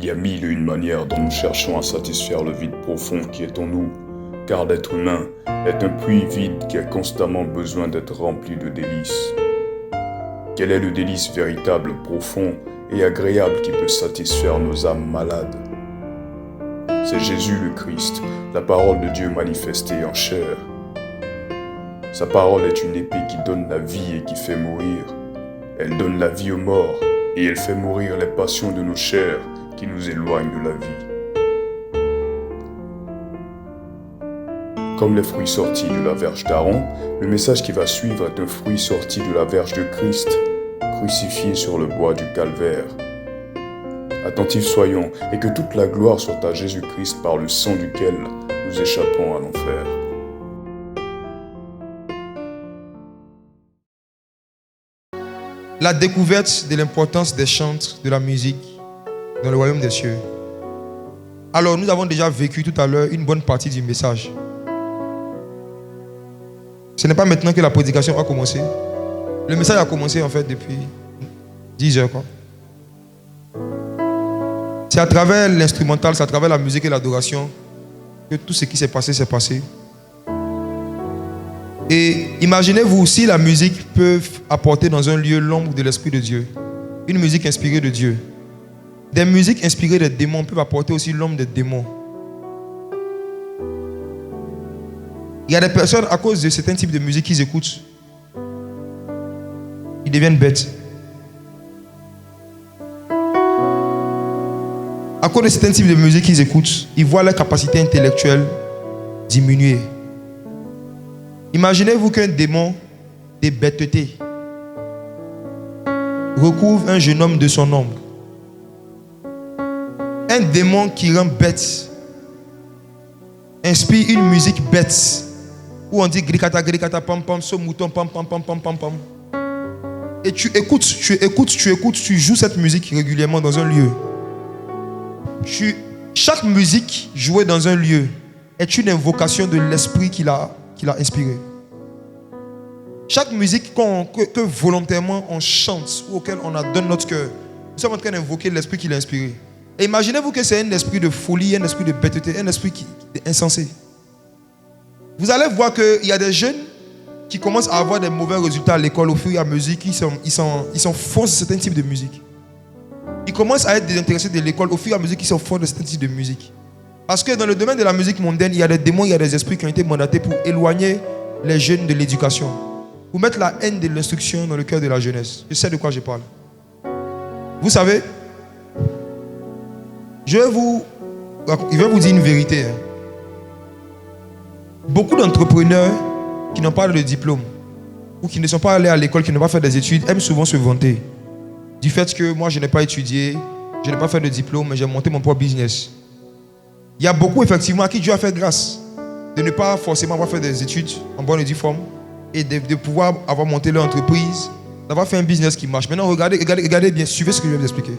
y a mille et une manières dont nous cherchons à satisfaire le vide profond qui est en nous, car l'être humain est un puits vide qui a constamment besoin d'être rempli de délices. Quel est le délice véritable, profond et agréable qui peut satisfaire nos âmes malades? C'est Jésus le Christ, la parole de Dieu manifestée en chair. Sa parole est une épée qui donne la vie et qui fait mourir. Elle donne la vie aux morts et elle fait mourir les passions de nos chairs qui nous éloignent de la vie. Comme les fruits sortis de la verge d'Aaron, le message qui va suivre est un fruit sorti de la verge de Christ, crucifié sur le bois du calvaire. Attentifs soyons et que toute la gloire soit à Jésus-Christ par le sang duquel nous échappons à l'enfer. La découverte de l'importance des chants, de la musique dans le royaume des cieux. Alors, nous avons déjà vécu tout à l'heure une bonne partie du message. Ce n'est pas maintenant que la prédication a commencé. Le message a commencé en fait depuis 10 heures. C'est à travers l'instrumental, c'est à travers la musique et l'adoration que tout ce qui s'est passé s'est passé. Et imaginez-vous si la musique peut apporter dans un lieu l'ombre de l'Esprit de Dieu. Une musique inspirée de Dieu. Des musiques inspirées des démons peuvent apporter aussi l'ombre des démons. Il y a des personnes, à cause de certains types de musique qu'ils écoutent, ils deviennent bêtes. À cause de certains types de musique qu'ils écoutent, ils voient leur capacité intellectuelle diminuer. Imaginez-vous qu'un démon de bêteté recouvre un jeune homme de son ombre. Un démon qui rend bête inspire une musique bête où on dit grikata grikata pam pam, ce mouton pam pam pam pam pam pam. Et tu écoutes, tu joues cette musique régulièrement dans un lieu. Chaque musique jouée dans un lieu est une invocation de l'esprit qu'il a inspiré. Chaque musique que volontairement on chante ou auquel on adonne notre cœur, nous sommes en train d'invoquer l'esprit qui l'a inspiré. Et imaginez-vous que c'est un esprit de folie, un esprit de bêteté, un esprit qui est insensé. Vous allez voir qu'il y a des jeunes qui commencent à avoir des mauvais résultats à l'école au fur et à mesure qu'ils s'enfoncent de certains types de musique. Ils commencent à être désintéressés de l'école au fur et à mesure qu'ils s'enfoncent de certains types de musique. Parce que dans le domaine de la musique mondaine, il y a des démons, il y a des esprits qui ont été mandatés pour éloigner les jeunes de l'éducation. Pour mettre la haine de l'instruction dans le cœur de la jeunesse. Je sais de quoi je parle. Vous savez, je vais vous dire une vérité. Beaucoup d'entrepreneurs qui n'ont pas de diplôme ou qui ne sont pas allés à l'école, qui n'ont pas fait des études, aiment souvent se vanter du fait que moi je n'ai pas étudié, je n'ai pas fait de diplôme, mais j'ai monté mon propre business. Il y a beaucoup effectivement à qui Dieu a fait grâce de ne pas forcément avoir fait des études en bonne et due forme et de pouvoir avoir monté leur entreprise, d'avoir fait un business qui marche. Maintenant regardez bien, suivez ce que je vais vous expliquer.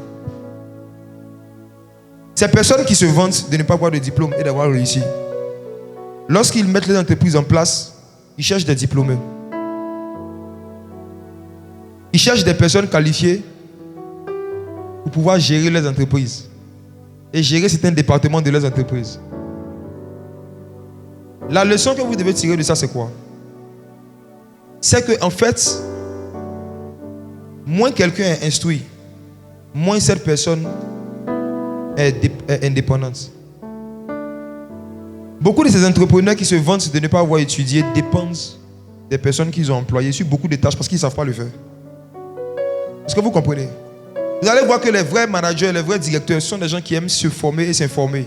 Ces personnes qui se vantent de ne pas avoir de diplôme et d'avoir réussi, lorsqu'ils mettent les entreprises en place, ils cherchent des diplômés. Ils cherchent des personnes qualifiées pour pouvoir gérer les entreprises et gérer certains départements de leurs entreprises. La leçon que vous devez tirer de ça, c'est quoi? C'est que en fait, moins quelqu'un est instruit, moins cette personne est indépendante. Beaucoup de ces entrepreneurs qui se vantent de ne pas avoir étudié dépendent des personnes qu'ils ont employées sur beaucoup de tâches parce qu'ils ne savent pas le faire. Est-ce que vous comprenez? Vous allez voir que les vrais managers, les vrais directeurs sont des gens qui aiment se former et s'informer.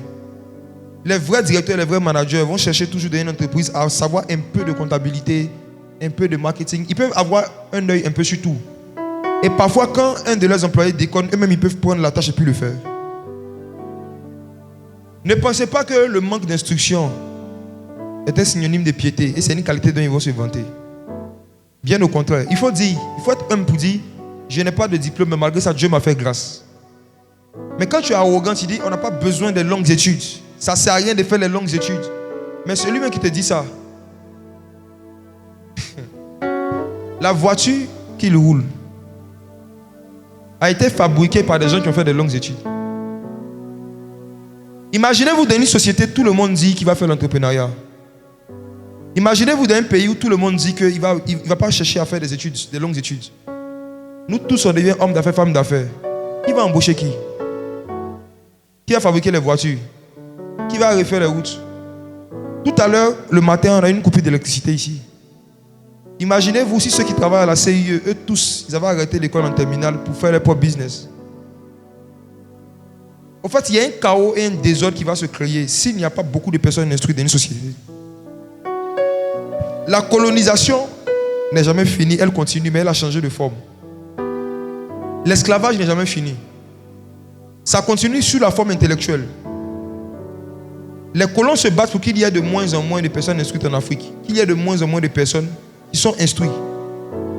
Les vrais directeurs, les vrais managers vont chercher toujours dans une entreprise à savoir un peu de comptabilité, un peu de marketing. Ils peuvent avoir un œil un peu sur tout. Et parfois, quand un de leurs employés déconne, eux-mêmes ils peuvent prendre la tâche et puis le faire. Ne pensez pas que le manque d'instruction est un synonyme de piété et c'est une qualité dont ils vont se vanter. Bien au contraire, il faut être humble pour dire je n'ai pas de diplôme, mais malgré ça, Dieu m'a fait grâce. Mais quand tu es arrogant, tu dis on n'a pas besoin de longues études. Ça ne sert à rien de faire les longues études. Mais celui-même qui te dit ça, la voiture qu'il roule a été fabriquée par des gens qui ont fait de longues études. Imaginez-vous dans une société, tout le monde dit qu'il va faire l'entrepreneuriat. Imaginez-vous dans un pays où tout le monde dit qu'il ne va pas chercher à faire des études, des longues études. Nous tous, on devient hommes d'affaires, femmes d'affaires. Qui va embaucher qui? Qui va fabriquer les voitures? Qui va refaire les routes? Tout à l'heure, le matin, on a eu une coupure d'électricité ici. Imaginez-vous si ceux qui travaillent à la CIE, eux tous, ils avaient arrêté l'école en terminale pour faire leur propre business. En fait, il y a un chaos et un désordre qui va se créer s'il n'y a pas beaucoup de personnes instruites dans une société. La colonisation n'est jamais finie, elle continue, mais elle a changé de forme. L'esclavage n'est jamais fini. Ça continue sous la forme intellectuelle. Les colons se battent pour qu'il y ait de moins en moins de personnes instruites en Afrique, qu'il y ait de moins en moins de personnes qui sont instruites.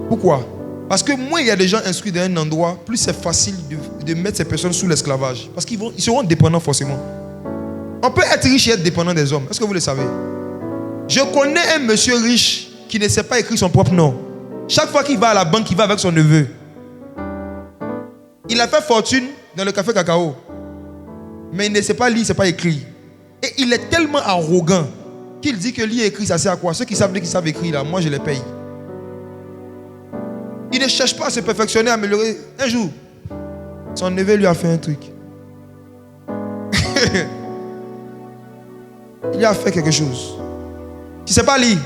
Pourquoi? Parce que moins il y a des gens instruits dans un endroit, plus c'est facile de mettre ces personnes sous l'esclavage. Parce qu'ils seront dépendants forcément. On peut être riche et être dépendant des hommes. Est-ce que vous le savez? Je connais un monsieur riche qui ne sait pas écrire son propre nom. Chaque fois qu'il va à la banque, il va avec son neveu. Il a fait fortune dans le café cacao. Mais il ne sait pas lire, il ne sait pas écrire. Et il est tellement arrogant qu'il dit que lire et écrire, ça sert à quoi? Ceux qui savent lire, qui savent écrire, là, moi je les paye. Il ne cherche pas à se perfectionner, à améliorer. Un jour, son neveu lui a fait un truc. Il a fait quelque chose. Tu ne sais pas lire.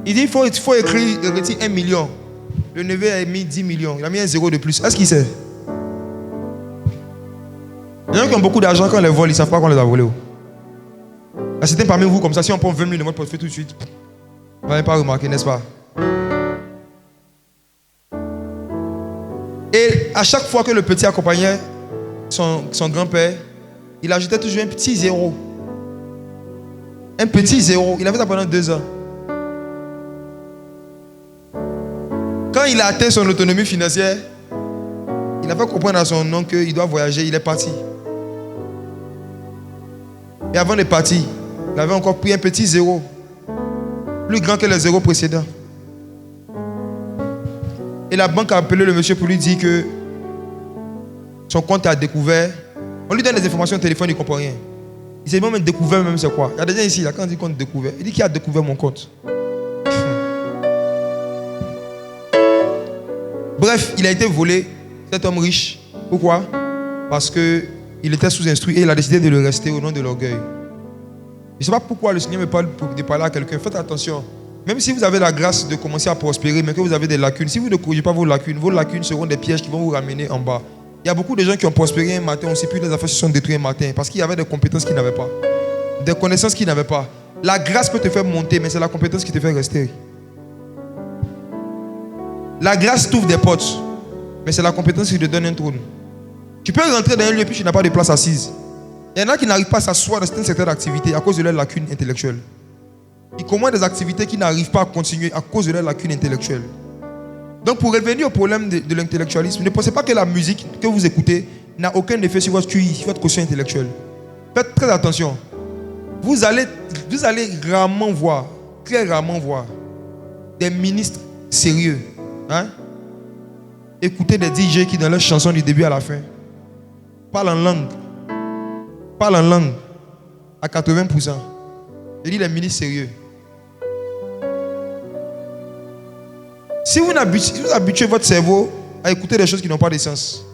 Il dit il faut écrire, il retire 1 million. Le neveu a mis 10 millions. Il a mis un zéro de plus. Est-ce qu'il sait? Il y en a qui ont beaucoup d'argent, quand on les vole, ils ne savent pas qu'on les a volés. Certains parmi vous, comme ça, si on prend 20 000 de votre portefeuille tout de suite, vous n'avez pas remarqué, n'est-ce pas? Et à chaque fois que le petit accompagnait son grand-père, il ajoutait toujours un petit zéro. Un petit zéro. Il avait ça pendant 2 ans. Quand il a atteint son autonomie financière, il a fait comprendre à son oncle qu'il doit voyager. Il est parti. Et avant de partir, il avait encore pris un petit zéro, plus grand que les zéros précédents. Et la banque a appelé le monsieur pour lui dire que son compte a découvert. On lui donne des informations au téléphone, il ne comprend rien. Il s'est même découvert, même c'est quoi. Il y a des gens ici, là, quand on dit compte découvert, il dit qu'il a découvert mon compte. Bref, il a été volé, cet homme riche. Pourquoi? Parce qu'il était sous-instruit et il a décidé de le rester au nom de l'orgueil. Je ne sais pas pourquoi le Seigneur me parle de parler à quelqu'un. Faites attention. Même si vous avez la grâce de commencer à prospérer, mais que vous avez des lacunes, si vous ne corrigez pas vos lacunes seront des pièges qui vont vous ramener en bas. Il y a beaucoup de gens qui ont prospéré un matin, on ne sait plus, les affaires se sont détruites un matin parce qu'il y avait des compétences qu'ils n'avaient pas, des connaissances qu'ils n'avaient pas. La grâce peut te faire monter, mais c'est la compétence qui te fait rester. La grâce t'ouvre des portes, mais c'est la compétence qui te donne un trône. Tu peux rentrer dans un lieu puis tu n'as pas de place assise. Il y en a qui n'arrivent pas à s'asseoir dans certaines activités à cause de leur lacune intellectuelle. Ils commandent des activités qui n'arrivent pas à continuer à cause de leur lacune intellectuelle. Donc pour revenir au problème de l'intellectualisme, ne pensez pas que la musique que vous écoutez n'a aucun effet sur votre QI, sur votre quotient intellectuel. Faites très attention. Vous allez rarement voir, très rarement voir, des ministres sérieux. Écoutez des DJ qui dans leurs chansons du début à la fin parlent en langue à 80%. Je dis les ministres sérieux. Si vous habituez votre cerveau à écouter des choses qui n'ont pas de sens,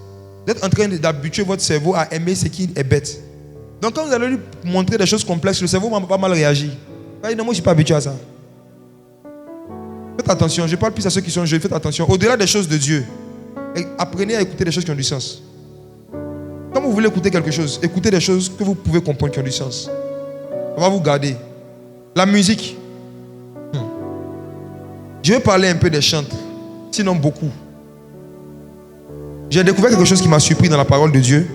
vous êtes en train d'habituer votre cerveau à aimer ce qui est bête. Donc quand vous allez lui montrer des choses complexes, le cerveau va pas mal réagir. Non, moi je ne suis pas habitué à ça. Faites attention, je parle plus à ceux qui sont jeunes, faites attention. Au-delà des choses de Dieu, apprenez à écouter des choses qui ont du sens. Quand vous voulez écouter quelque chose, écoutez des choses que vous pouvez comprendre qui ont du sens. On va vous garder. La musique. Je vais parler un peu des chantres, sinon beaucoup. J'ai découvert quelque chose qui m'a surpris dans la parole de Dieu.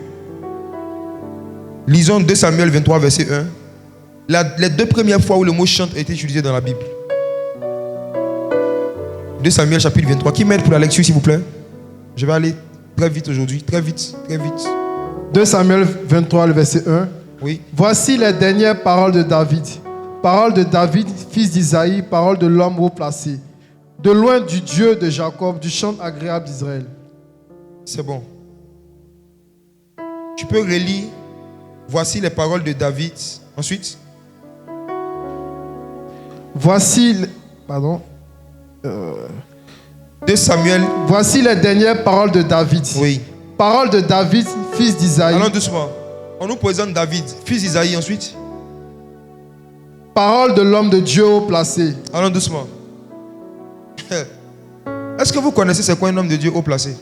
Lisons 2 Samuel 23, verset 1. Les 2 premières fois où le mot chante a été utilisé dans la Bible. 2 Samuel chapitre 23. Qui m'aide pour la lecture, s'il vous plaît? Je vais aller très vite aujourd'hui. Très vite, très vite. 2 Samuel 23, le verset 1. Oui. Voici les dernières paroles de David. Paroles de David, fils d'Isaïe, paroles de l'homme haut placé. De loin du Dieu de Jacob, du chant agréable d'Israël. C'est bon. Tu peux relire Voici les paroles de David. Ensuite. Pardon. 2 Samuel. Voici les dernières paroles de David. Oui. Paroles de David, fils d'Isaïe. Allons doucement. On nous présente David, fils d'Isaïe. Ensuite. Paroles de l'homme de Dieu haut placé. Allons doucement. Est-ce que vous connaissez c'est quoi un homme de Dieu haut placé?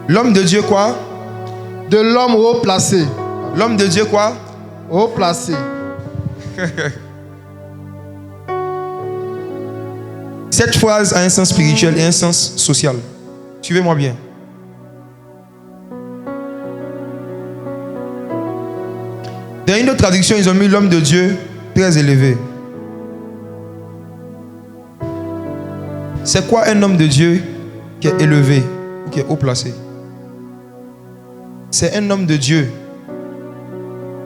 L'homme de Dieu quoi? De l'homme haut placé. L'homme de Dieu quoi? Haut placé. Cette phrase a un sens spirituel et un sens social. Suivez-moi bien. Dans une autre traduction, ils ont mis l'homme de Dieu très élevé. C'est quoi un homme de Dieu qui est élevé ou qui est haut placé? C'est un homme de Dieu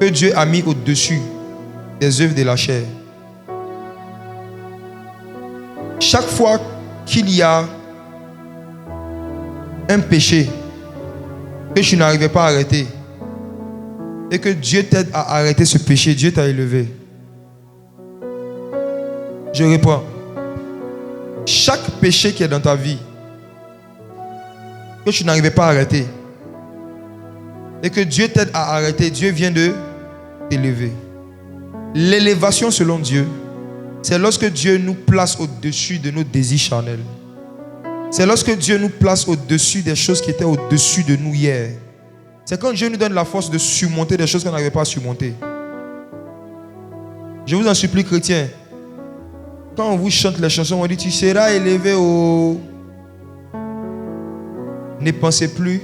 que Dieu a mis au-dessus des œuvres de la chair. Chaque fois qu'il y a un péché que tu n'arrivais pas à arrêter et que Dieu t'aide à arrêter ce péché, Dieu t'a élevé. Je réponds. Chaque péché qui est dans ta vie que tu n'arrivais pas à arrêter et que Dieu t'aide à arrêter, Dieu vient de t'élever. L'élévation selon Dieu, c'est lorsque Dieu nous place au-dessus de nos désirs charnels. C'est lorsque Dieu nous place au-dessus des choses qui étaient au-dessus de nous hier. C'est quand Dieu nous donne la force de surmonter des choses qu'on n'arrivait pas à surmonter. Je vous en supplie, chrétiens, quand on vous chante les chansons, on dit tu seras élevé au... Ne pensez plus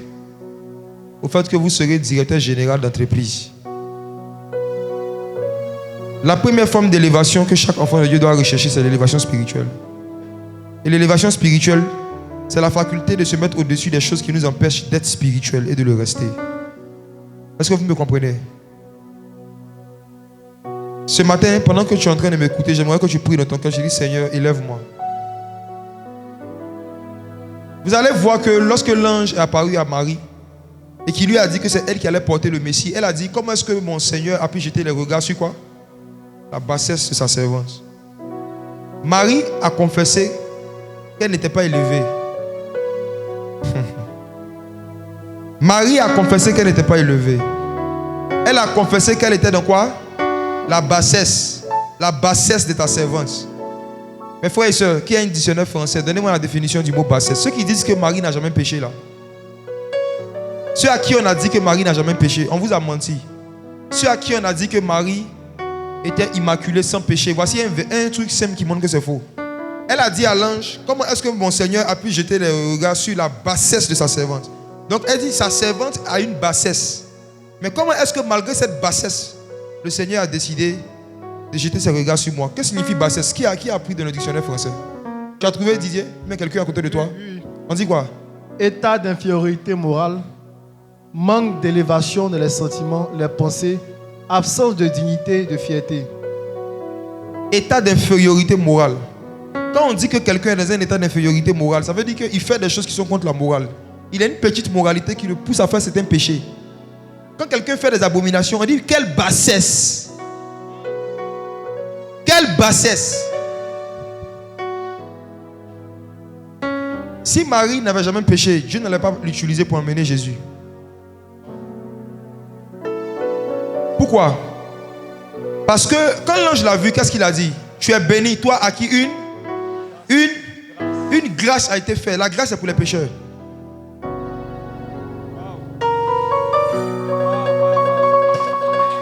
au fait que vous serez directeur général d'entreprise. La première forme d'élévation que chaque enfant de Dieu doit rechercher, c'est l'élévation spirituelle. Et l'élévation spirituelle, c'est la faculté de se mettre au-dessus des choses qui nous empêchent d'être spirituels et de le rester. Est-ce que vous me comprenez? Ce matin, pendant que tu es en train de m'écouter, j'aimerais que tu pries dans ton cœur. Je dis, Seigneur, élève-moi. Vous allez voir que lorsque l'ange est apparu à Marie et qui lui a dit que c'est elle qui allait porter le Messie, elle a dit, comment est-ce que mon Seigneur a pu jeter les regards sur quoi? La bassesse de sa servante. Marie a confessé qu'elle n'était pas élevée. Marie a confessé qu'elle n'était pas élevée. Elle a confessé qu'elle était dans quoi? La bassesse. La bassesse de ta servante. Mes frères et sœurs, qui a un dictionnaire français, donnez-moi la définition du mot bassesse. Ceux qui disent que Marie n'a jamais péché là. Ceux à qui on a dit que Marie n'a jamais péché, on vous a menti. Ceux à qui on a dit que Marie était immaculée sans péché, voici un truc simple qui montre que c'est faux. Elle a dit à l'ange, comment est-ce que mon Seigneur a pu jeter les regards sur la bassesse de sa servante? Donc elle dit, sa servante a une bassesse. Mais comment est-ce que malgré cette bassesse, le Seigneur a décidé de jeter ses regards sur moi? Que signifie bassesse? Qui a appris dans le dictionnaire français? Tu as trouvé, Didier? Mais quelqu'un à côté de toi? Oui. On dit quoi? État d'infériorité morale, manque d'élévation dans les sentiments, les pensées, absence de dignité, de fierté. État d'infériorité morale. Quand on dit que quelqu'un est dans un état d'infériorité morale, ça veut dire qu'il fait des choses qui sont contre la morale. Il a une petite moralité qui le pousse à faire certains péchés. Quand quelqu'un fait des abominations, on dit quelle bassesse. Quelle bassesse. Si Marie n'avait jamais péché, Dieu n'allait pas l'utiliser pour emmener Jésus. Pourquoi? Parce que quand l'ange l'a vu, qu'est-ce qu'il a dit? Tu es béni, toi à qui une grâce a été faite. La grâce est pour les pécheurs.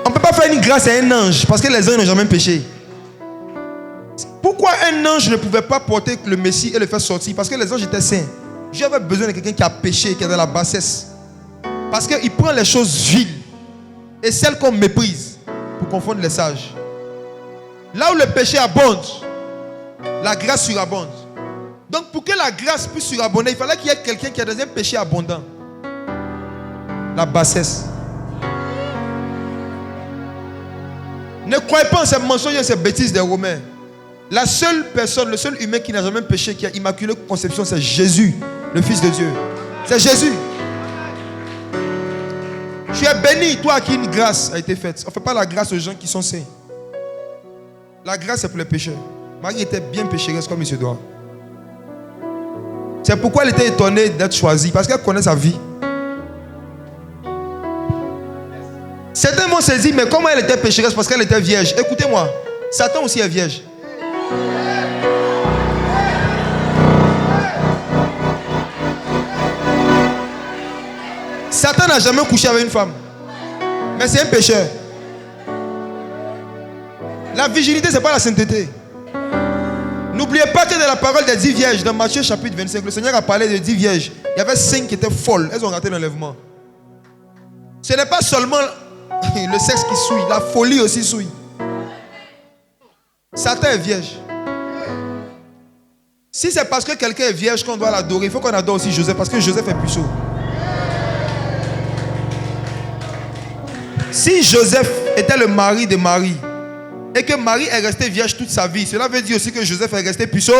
On ne peut pas faire une grâce à un ange parce que les anges n'ont jamais péché. Pourquoi un ange ne pouvait pas porter le Messie et le faire sortir? Parce que les anges étaient saints. Dieu avait besoin de quelqu'un qui a péché, qui est dans la bassesse. Parce qu'il prend les choses viles et celles qu'on méprise pour confondre les sages. Là où le péché abonde, la grâce surabonde. Donc pour que la grâce puisse surabonder, il fallait qu'il y ait quelqu'un qui a dans un péché abondant. La bassesse. Ne croyez pas en ces mensonges et ces bêtises des Romains. La seule personne, le seul humain qui n'a jamais péché, qui a immaculée conception, c'est Jésus, le Fils de Dieu. C'est Jésus. Tu es béni, toi à qui une grâce a été faite. On ne fait pas la grâce aux gens qui sont saints. La grâce, c'est pour les pécheurs. Marie était bien pécheresse comme il se doit. C'est pourquoi elle était étonnée d'être choisie. Parce qu'elle connaît sa vie. Certains m'ont saisi, mais comment elle était pécheresse? Parce qu'elle était vierge. Écoutez-moi, Satan aussi est vierge. Satan n'a jamais couché avec une femme. Mais c'est un pécheur. La virginité, ce n'est pas la sainteté. N'oubliez pas que dans la parole des 10 vierges, dans Matthieu chapitre 25, le Seigneur a parlé de 10 vierges. Il y avait 5 qui étaient folles. Elles ont raté l'enlèvement. Ce n'est pas seulement le sexe qui souille, la folie aussi souille. Satan est vierge. Si c'est parce que quelqu'un est vierge qu'on doit l'adorer, il faut qu'on adore aussi Joseph, parce que Joseph est puceau. Si Joseph était le mari de Marie et que Marie est restée vierge toute sa vie, cela veut dire aussi que Joseph est resté puceau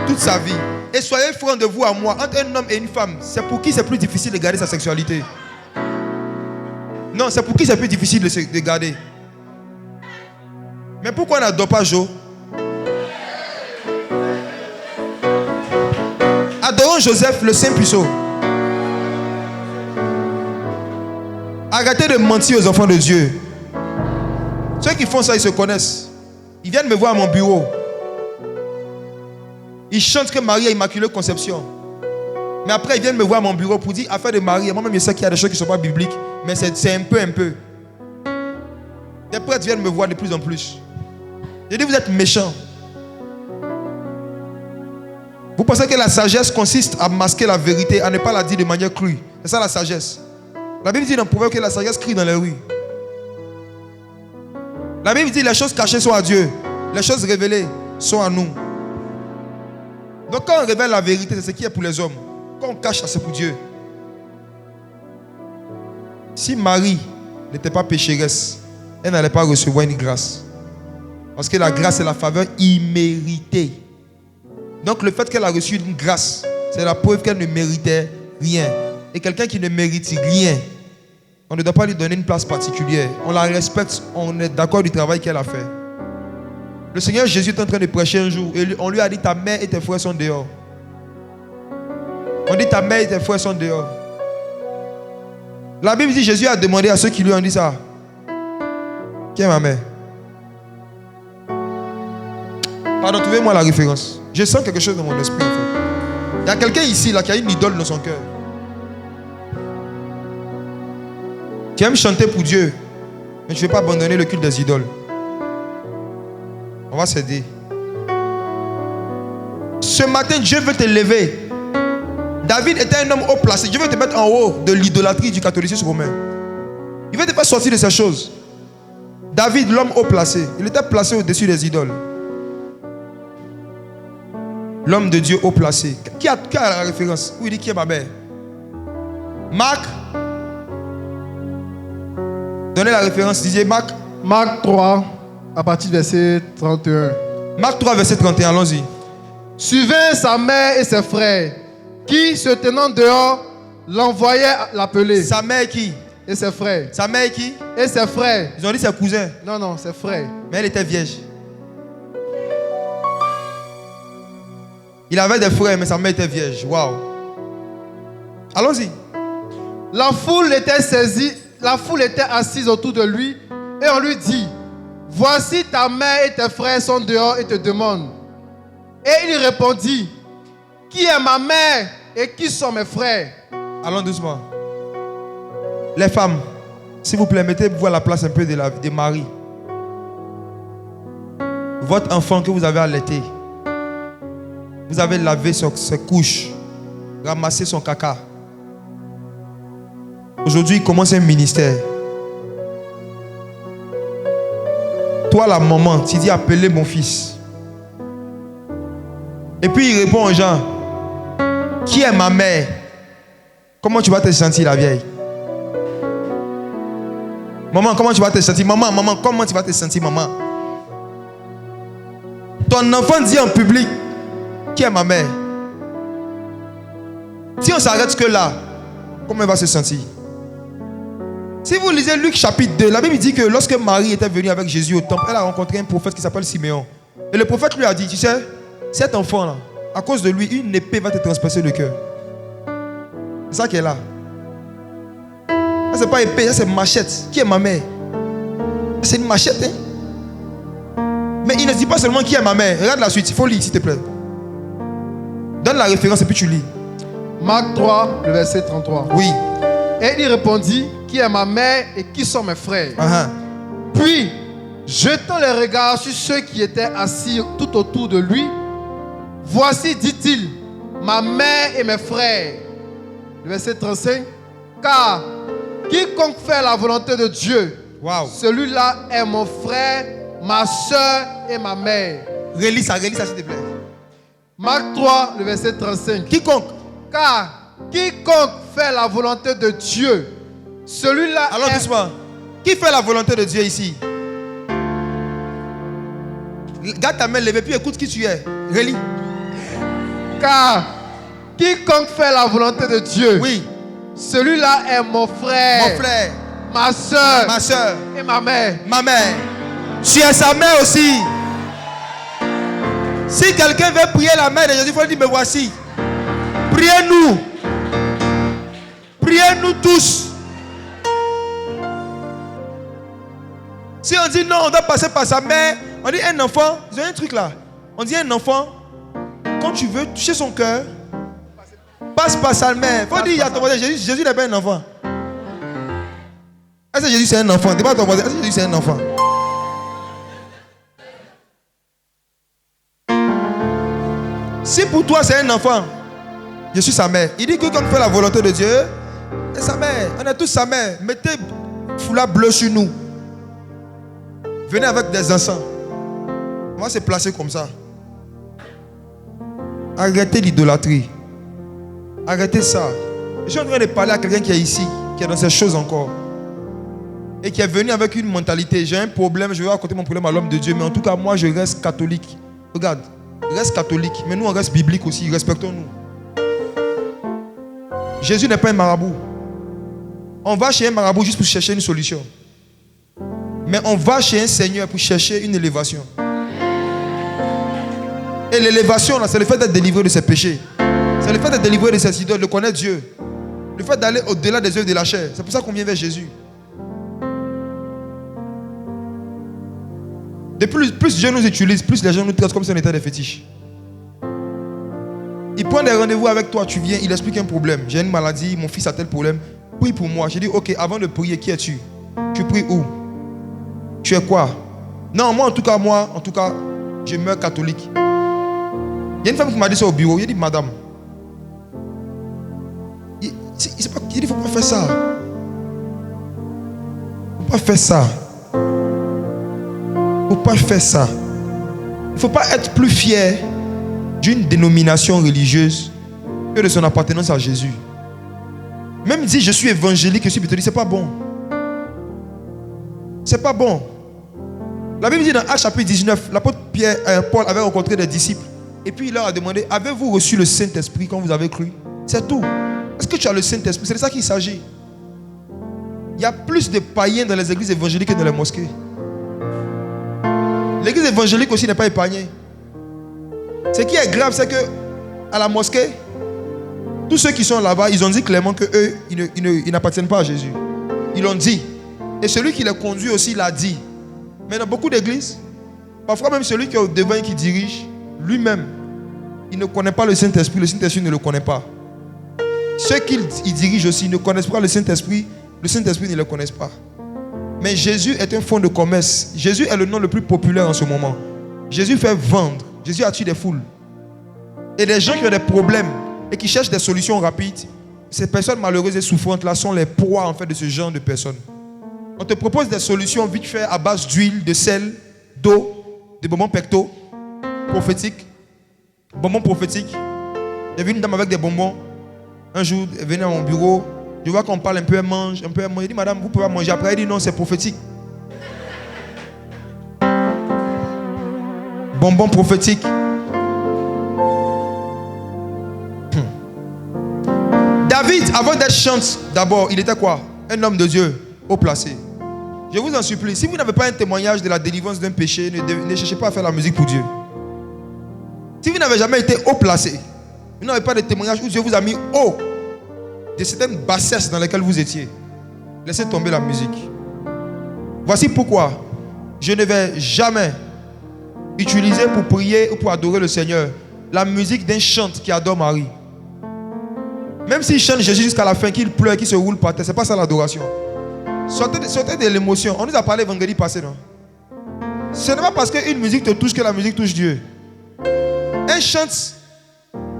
toute sa vie. Et soyez francs de vous à moi, entre un homme et une femme, c'est pour qui c'est plus difficile de garder sa sexualité? Non, c'est pour qui c'est plus difficile de garder. Mais pourquoi on n'adore pas Jo? Adorons Joseph, le saint puceau. Arrêtez de mentir aux enfants de Dieu. Ceux qui font ça, ils se connaissent. Ils viennent me voir à mon bureau. Ils chantent que Marie a Immaculée Conception. Mais après, ils viennent me voir à mon bureau pour dire affaire de Marie. Moi-même, je sais qu'il y a des choses qui ne sont pas bibliques. Mais c'est un peu. Les prêtres viennent me voir de plus en plus. Je dis, vous êtes méchants. Vous pensez que la sagesse consiste à masquer la vérité, à ne pas la dire de manière crue. C'est ça la sagesse. La Bible dit dans Proverbe que la sagesse crie dans les rues. La Bible dit les choses cachées sont à Dieu. Les choses révélées sont à nous. Donc quand on révèle la vérité, c'est ce qui est pour les hommes. Quand on cache ça, c'est pour Dieu. Si Marie n'était pas pécheresse, elle n'allait pas recevoir une grâce. Parce que la grâce est la faveur imméritée. Donc le fait qu'elle a reçu une grâce, c'est la preuve qu'elle ne méritait rien. Et quelqu'un qui ne mérite rien, on ne doit pas lui donner une place particulière. On la respecte, on est d'accord du travail qu'elle a fait. Le Seigneur Jésus est en train de prêcher un jour et on lui a dit ta mère et tes frères sont dehors. On dit ta mère et tes frères sont dehors. La Bible dit Jésus a demandé à ceux qui lui ont dit ça. Qui est ma mère? Pardon, trouvez-moi la référence. Je sens quelque chose dans mon esprit en fait. Il y a quelqu'un ici là, qui a une idole dans son cœur. Tu aimes chanter pour Dieu, mais tu ne veux pas abandonner le culte des idoles. On va s'aider. Ce matin, Dieu veut te lever. David était un homme haut placé. Dieu veut te mettre en haut de l'idolâtrie du catholicisme romain. Il veut te faire sortir de ces choses. David, l'homme haut placé, il était placé au-dessus des idoles. L'homme de Dieu haut placé. Qui a la référence? Où il dit qui est ma mère? Marc. Donnez la référence, disiez Marc. Marc 3, à partir du verset 31. Marc 3, verset 31, allons-y. Suivant sa mère et ses frères, qui, se tenant dehors, l'envoyaient l'appeler. Sa mère qui? Et ses frères. Sa mère qui? Et ses frères. Ils ont dit ses cousins. Non, ses frères. Mais elle était vierge. Il avait des frères, mais sa mère était vierge. Waouh. Allons-y. La foule était saisie. La foule était assise autour de lui et on lui dit, voici ta mère et tes frères sont dehors et te demandent. Et il répondit, qui est ma mère et qui sont mes frères? Allons doucement. Les femmes, s'il vous plaît, mettez-vous à la place un peu de Marie. Votre enfant que vous avez allaité, vous avez lavé ses couches, ramassé son caca. Aujourd'hui, il commence un ministère. Toi, la maman, tu dis appelez mon fils. Et puis il répond aux gens, qui est ma mère? Comment tu vas te sentir, la vieille? Maman, comment tu vas te sentir? Maman, comment tu vas te sentir, maman? Ton enfant dit en public, qui est ma mère? Si on s'arrête que là, comment elle va se sentir? Si vous lisez Luc chapitre 2, la Bible dit que lorsque Marie était venue avec Jésus au temple, elle a rencontré un prophète qui s'appelle Siméon. Et le prophète lui a dit, tu sais, cet enfant-là, à cause de lui, une épée va te transpercer le cœur. C'est ça qui est là. Ça, c'est pas épée, ça, c'est machette. Qui est ma mère? C'est une machette, hein? Mais il ne dit pas seulement qui est ma mère. Regarde la suite, il faut lire, s'il te plaît. Donne la référence et puis tu lis. Marc 3, le verset 33. Oui. Et il répondit, qui est ma mère et qui sont mes frères? Puis, jetant les regards sur ceux qui étaient assis tout autour de lui, voici, dit-il, ma mère et mes frères. Le verset 35. Car quiconque fait la volonté de Dieu, celui-là est mon frère, ma soeur et ma mère. Relis ça s'il te plaît. Marc 3, le verset 35. Quiconque. Car quiconque fait la volonté de Dieu, celui-là alors est... doucement. Qui fait la volonté de Dieu ici? Garde ta main levée puis écoute qui tu es. Relis. Car quiconque fait la volonté de Dieu, oui, celui-là est mon frère, ma soeur et ma mère. Ma mère. Tu es sa mère aussi. Si quelqu'un veut prier la mère de Jésus, il faut lui dire, me voici. Priez-nous. Priez-nous tous. Si on dit non, on doit passer par sa mère. On dit un enfant, ils ont un truc là. On dit un enfant, quand tu veux toucher son cœur, passe par sa mère. Il faut dire, il y a ton voisin, Jésus n'est pas un enfant. Est-ce que Jésus c'est un enfant? Dis pas à ton voisin, est-ce que Jésus c'est un enfant? Si pour toi c'est un enfant, je suis sa mère. Il dit que quand on fait la volonté de Dieu, c'est sa mère. On est tous sa mère. Mettez foulard bleu sur nous. Venez avec des encens. On va se placer comme ça. Arrêtez l'idolâtrie. Arrêtez ça. Je suis en train de parler à quelqu'un qui est ici, qui est dans ces choses encore. Et qui est venu avec une mentalité. J'ai un problème, je vais raconter mon problème à l'homme de Dieu. Mais en tout cas, moi, je reste catholique. Regarde, reste catholique. Mais nous, on reste biblique aussi. Respectons-nous. Jésus n'est pas un marabout. On va chez un marabout juste pour chercher une solution. Mais on va chez un Seigneur pour chercher une élévation. Et l'élévation, là, c'est le fait d'être délivré de ses péchés. C'est le fait d'être délivré de ses idoles, de connaître Dieu. Le fait d'aller au-delà des œuvres de la chair. C'est pour ça qu'on vient vers Jésus. De plus Dieu nous utilise, plus les gens nous traitent comme si on était des fétiches. Il prend des rendez-vous avec toi, tu viens, il explique un problème. J'ai une maladie, mon fils a tel problème. Prie pour moi. J'ai dit, ok, avant de prier, qui es-tu? Tu pries où? Tu es quoi? Non, moi, en tout cas, je meurs catholique. Il y a une femme qui m'a dit ça au bureau. Il a dit, madame, il dit, il ne faut pas faire ça. Il ne faut pas faire ça. Il ne faut pas faire ça. Il ne faut pas être plus fier d'une dénomination religieuse que de son appartenance à Jésus. Même si je suis évangélique, je suis baptiste, c'est pas bon. C'est pas bon. La Bible dit dans Actes chapitre 19, l'apôtre Paul avait rencontré des disciples. Et puis il leur a demandé, avez-vous reçu le Saint-Esprit quand vous avez cru? C'est tout. Est-ce que tu as le Saint-Esprit? C'est de ça qu'il s'agit. Il y a plus de païens dans les églises évangéliques que dans les mosquées. L'église évangélique aussi n'est pas épargnée. Ce qui est grave, c'est que à la mosquée, tous ceux qui sont là-bas, ils ont dit clairement qu'eux, ils n'appartiennent pas à Jésus. Ils l'ont dit. Et celui qui les conduit aussi l'a dit. Mais dans beaucoup d'églises, parfois même celui qui est au devant et qui dirige, lui-même, il ne connaît pas le Saint-Esprit. Le Saint-Esprit ne le connaît pas. Ceux qu'il dirige aussi ne connaissent pas le Saint-Esprit. Le Saint-Esprit ne le connaissent pas. Mais Jésus est un fonds de commerce. Jésus est le nom le plus populaire en ce moment. Jésus fait vendre. Jésus attire des foules. Et les gens qui ont des problèmes et qui cherchent des solutions rapides, ces personnes malheureuses et souffrantes là sont les proies en fait de ce genre de personnes. On te propose des solutions vite fait à base d'huile, de sel, d'eau, de bonbons pecto, prophétiques. Bonbons prophétiques. J'ai vu une dame avec des bonbons. Un jour, elle venait à mon bureau. Je vois qu'on parle un peu, elle mange, un peu, elle mange. Je dis, madame, vous pouvez manger. Après, elle dit, non, c'est prophétique. Bonbons prophétiques. David, avant d'être chante, d'abord, il était quoi? Un homme de Dieu, haut placé. Je vous en supplie, si vous n'avez pas un témoignage de la délivrance d'un péché, ne cherchez pas à faire la musique pour Dieu. Si vous n'avez jamais été haut placé, vous n'avez pas de témoignage où Dieu vous a mis haut de certaines bassesses dans lesquelles vous étiez, laissez tomber la musique. Voici pourquoi je ne vais jamais utiliser pour prier ou pour adorer le Seigneur la musique d'un chante qui adore Marie. Même s'il chante Jésus jusqu'à la fin, qu'il pleure, qu'il se roule par terre, ce n'est pas ça l'adoration. Sortez de l'émotion. On nous a parlé vendredi passé, non? Ce n'est pas parce qu'une musique te touche que la musique touche Dieu. Un chante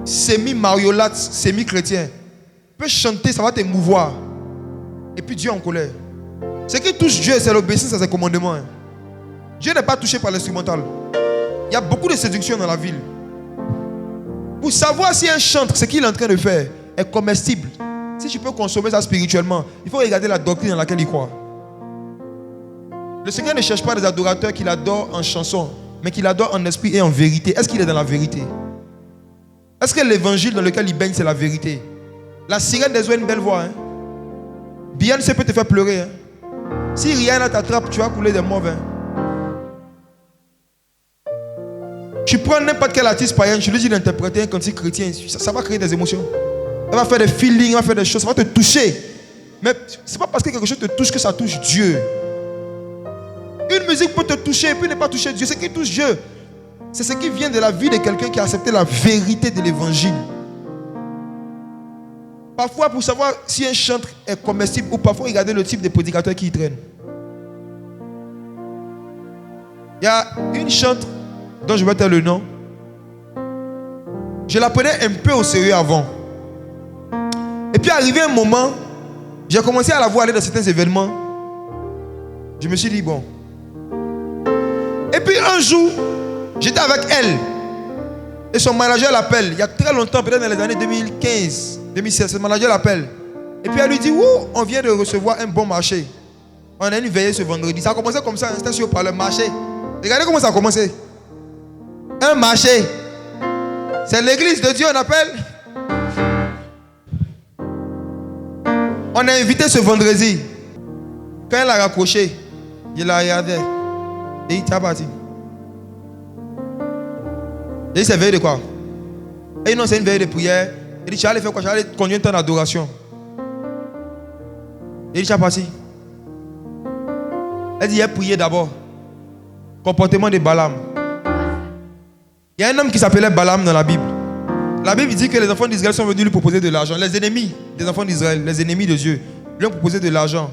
semi-mariolate, semi-chrétien peut chanter, ça va t'émouvoir. Et puis Dieu est en colère. Ce qui touche Dieu, c'est l'obéissance à ses commandements. Dieu n'est pas touché par l'instrumental. Il y a beaucoup de séduction dans la ville. Pour savoir si un chantre, ce qu'il est en train de faire, est comestible, si tu peux consommer ça spirituellement, il faut regarder la doctrine dans laquelle il croit. Le Seigneur ne cherche pas des adorateurs qu'il adore en chanson, mais qu'il adore en esprit et en vérité. Est-ce qu'il est dans la vérité? Est-ce que l'évangile dans lequel il baigne, c'est la vérité? La sirène des eaux a une belle voix. Beyoncé peut te faire pleurer. Si Rihanna t'attrape, tu vas couler des mauvais. Tu prends n'importe quel artiste païen, tu lui dis d'interpréter un cantique chrétien, ça va créer des émotions. Ça va faire des feelings, ça va faire des choses, ça va te toucher. Mais ce n'est pas parce que quelque chose te touche que ça touche Dieu. Une musique peut te toucher et puis ne pas toucher Dieu. Ce qui touche Dieu, c'est ce qui vient de la vie de quelqu'un qui a accepté la vérité de l'évangile. Parfois, pour savoir si un chantre est comestible ou parfois, regardez le type de prédicateur qui y traîne. Il y a une chantre dont je vais te le nom. Je la prenais un peu au sérieux avant. Et puis arrivé un moment, j'ai commencé à la voir aller dans certains événements. Je me suis dit bon. Et puis un jour, j'étais avec elle. Et son manager l'appelle. Il y a très longtemps, peut-être dans les années 2015, 2016, son manager l'appelle. Et puis elle lui dit, oh, on vient de recevoir un bon marché. On a une veillée ce vendredi. Ça a commencé comme ça, c'était sur par le marché. Regardez comment ça a commencé. Un marché. C'est l'église de Dieu, on appelle. On a invité ce vendredi. Quand elle a raccroché, je la regardais. Et il était parti. Il dit, c'est veille de quoi? Et il dit, non, c'est une veille de prière. Il dit, tu vas aller faire quoi? Tu vas aller conduire un temps d'adoration. Il dit, tu es parti. Elle dit, il a prié d'abord. Comportement de Balaam. Il y a un homme qui s'appelait Balaam dans la Bible. La Bible dit que les enfants d'Israël sont venus lui proposer de l'argent. Les ennemis des enfants d'Israël, les ennemis de Dieu, lui ont proposé de l'argent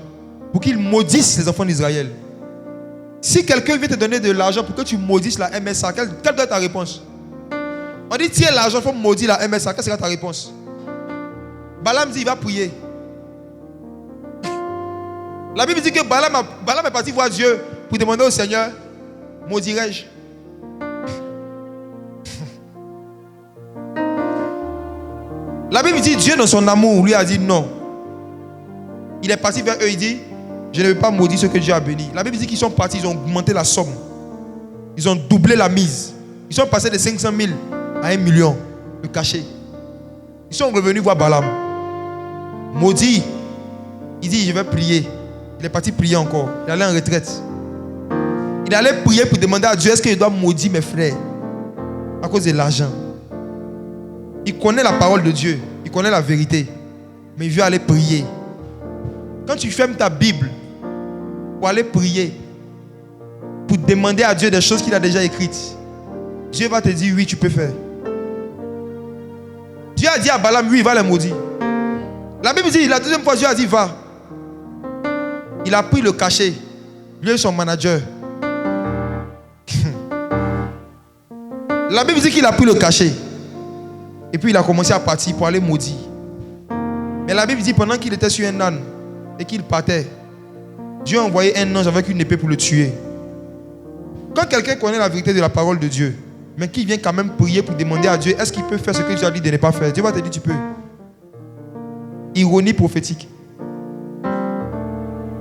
pour qu'ils maudissent les enfants d'Israël. Si quelqu'un vient te donner de l'argent pour que tu maudisses la MSA, quelle doit être ta réponse? On dit, tiens l'argent, il faut maudire la MSA. Quelle sera ta réponse? Balaam dit, il va prier. La Bible dit que Balaam est parti voir Dieu pour demander au Seigneur, maudirai-je? La Bible dit, Dieu dans son amour lui a dit non. Il est parti vers eux, il dit, je ne vais pas maudire ce que Dieu a béni. La Bible dit qu'ils sont partis, ils ont augmenté la somme. Ils ont doublé la mise. Ils sont passés de 500 000 à 1 million, le cachet. Ils sont revenus voir Balaam. Maudit. Il dit, je vais prier. Il est parti prier encore. Il allait en retraite. Il allait prier pour demander à Dieu, est-ce qu'il doit maudire mes frères à cause de l'argent? Il connaît la parole de Dieu. Il connaît la vérité. Mais il veut aller prier. Quand tu fermes ta Bible pour aller prier, pour demander à Dieu des choses qu'il a déjà écrites, Dieu va te dire oui, tu peux faire. Dieu a dit à Balaam, oui, il va les maudire. La Bible dit, la deuxième fois, Dieu a dit, va. Il a pris le cachet. Lui et son manager. La Bible dit qu'il a pris le cachet. Et puis il a commencé à partir pour aller maudire. Mais la Bible dit, pendant qu'il était sur un âne et qu'il partait, Dieu a envoyé un ange avec une épée pour le tuer. Quand quelqu'un connaît la vérité de la parole de Dieu, mais qui vient quand même prier pour demander à Dieu, est-ce qu'il peut faire ce que Dieu a dit de ne pas faire? Dieu va te dire, tu peux. Ironie prophétique.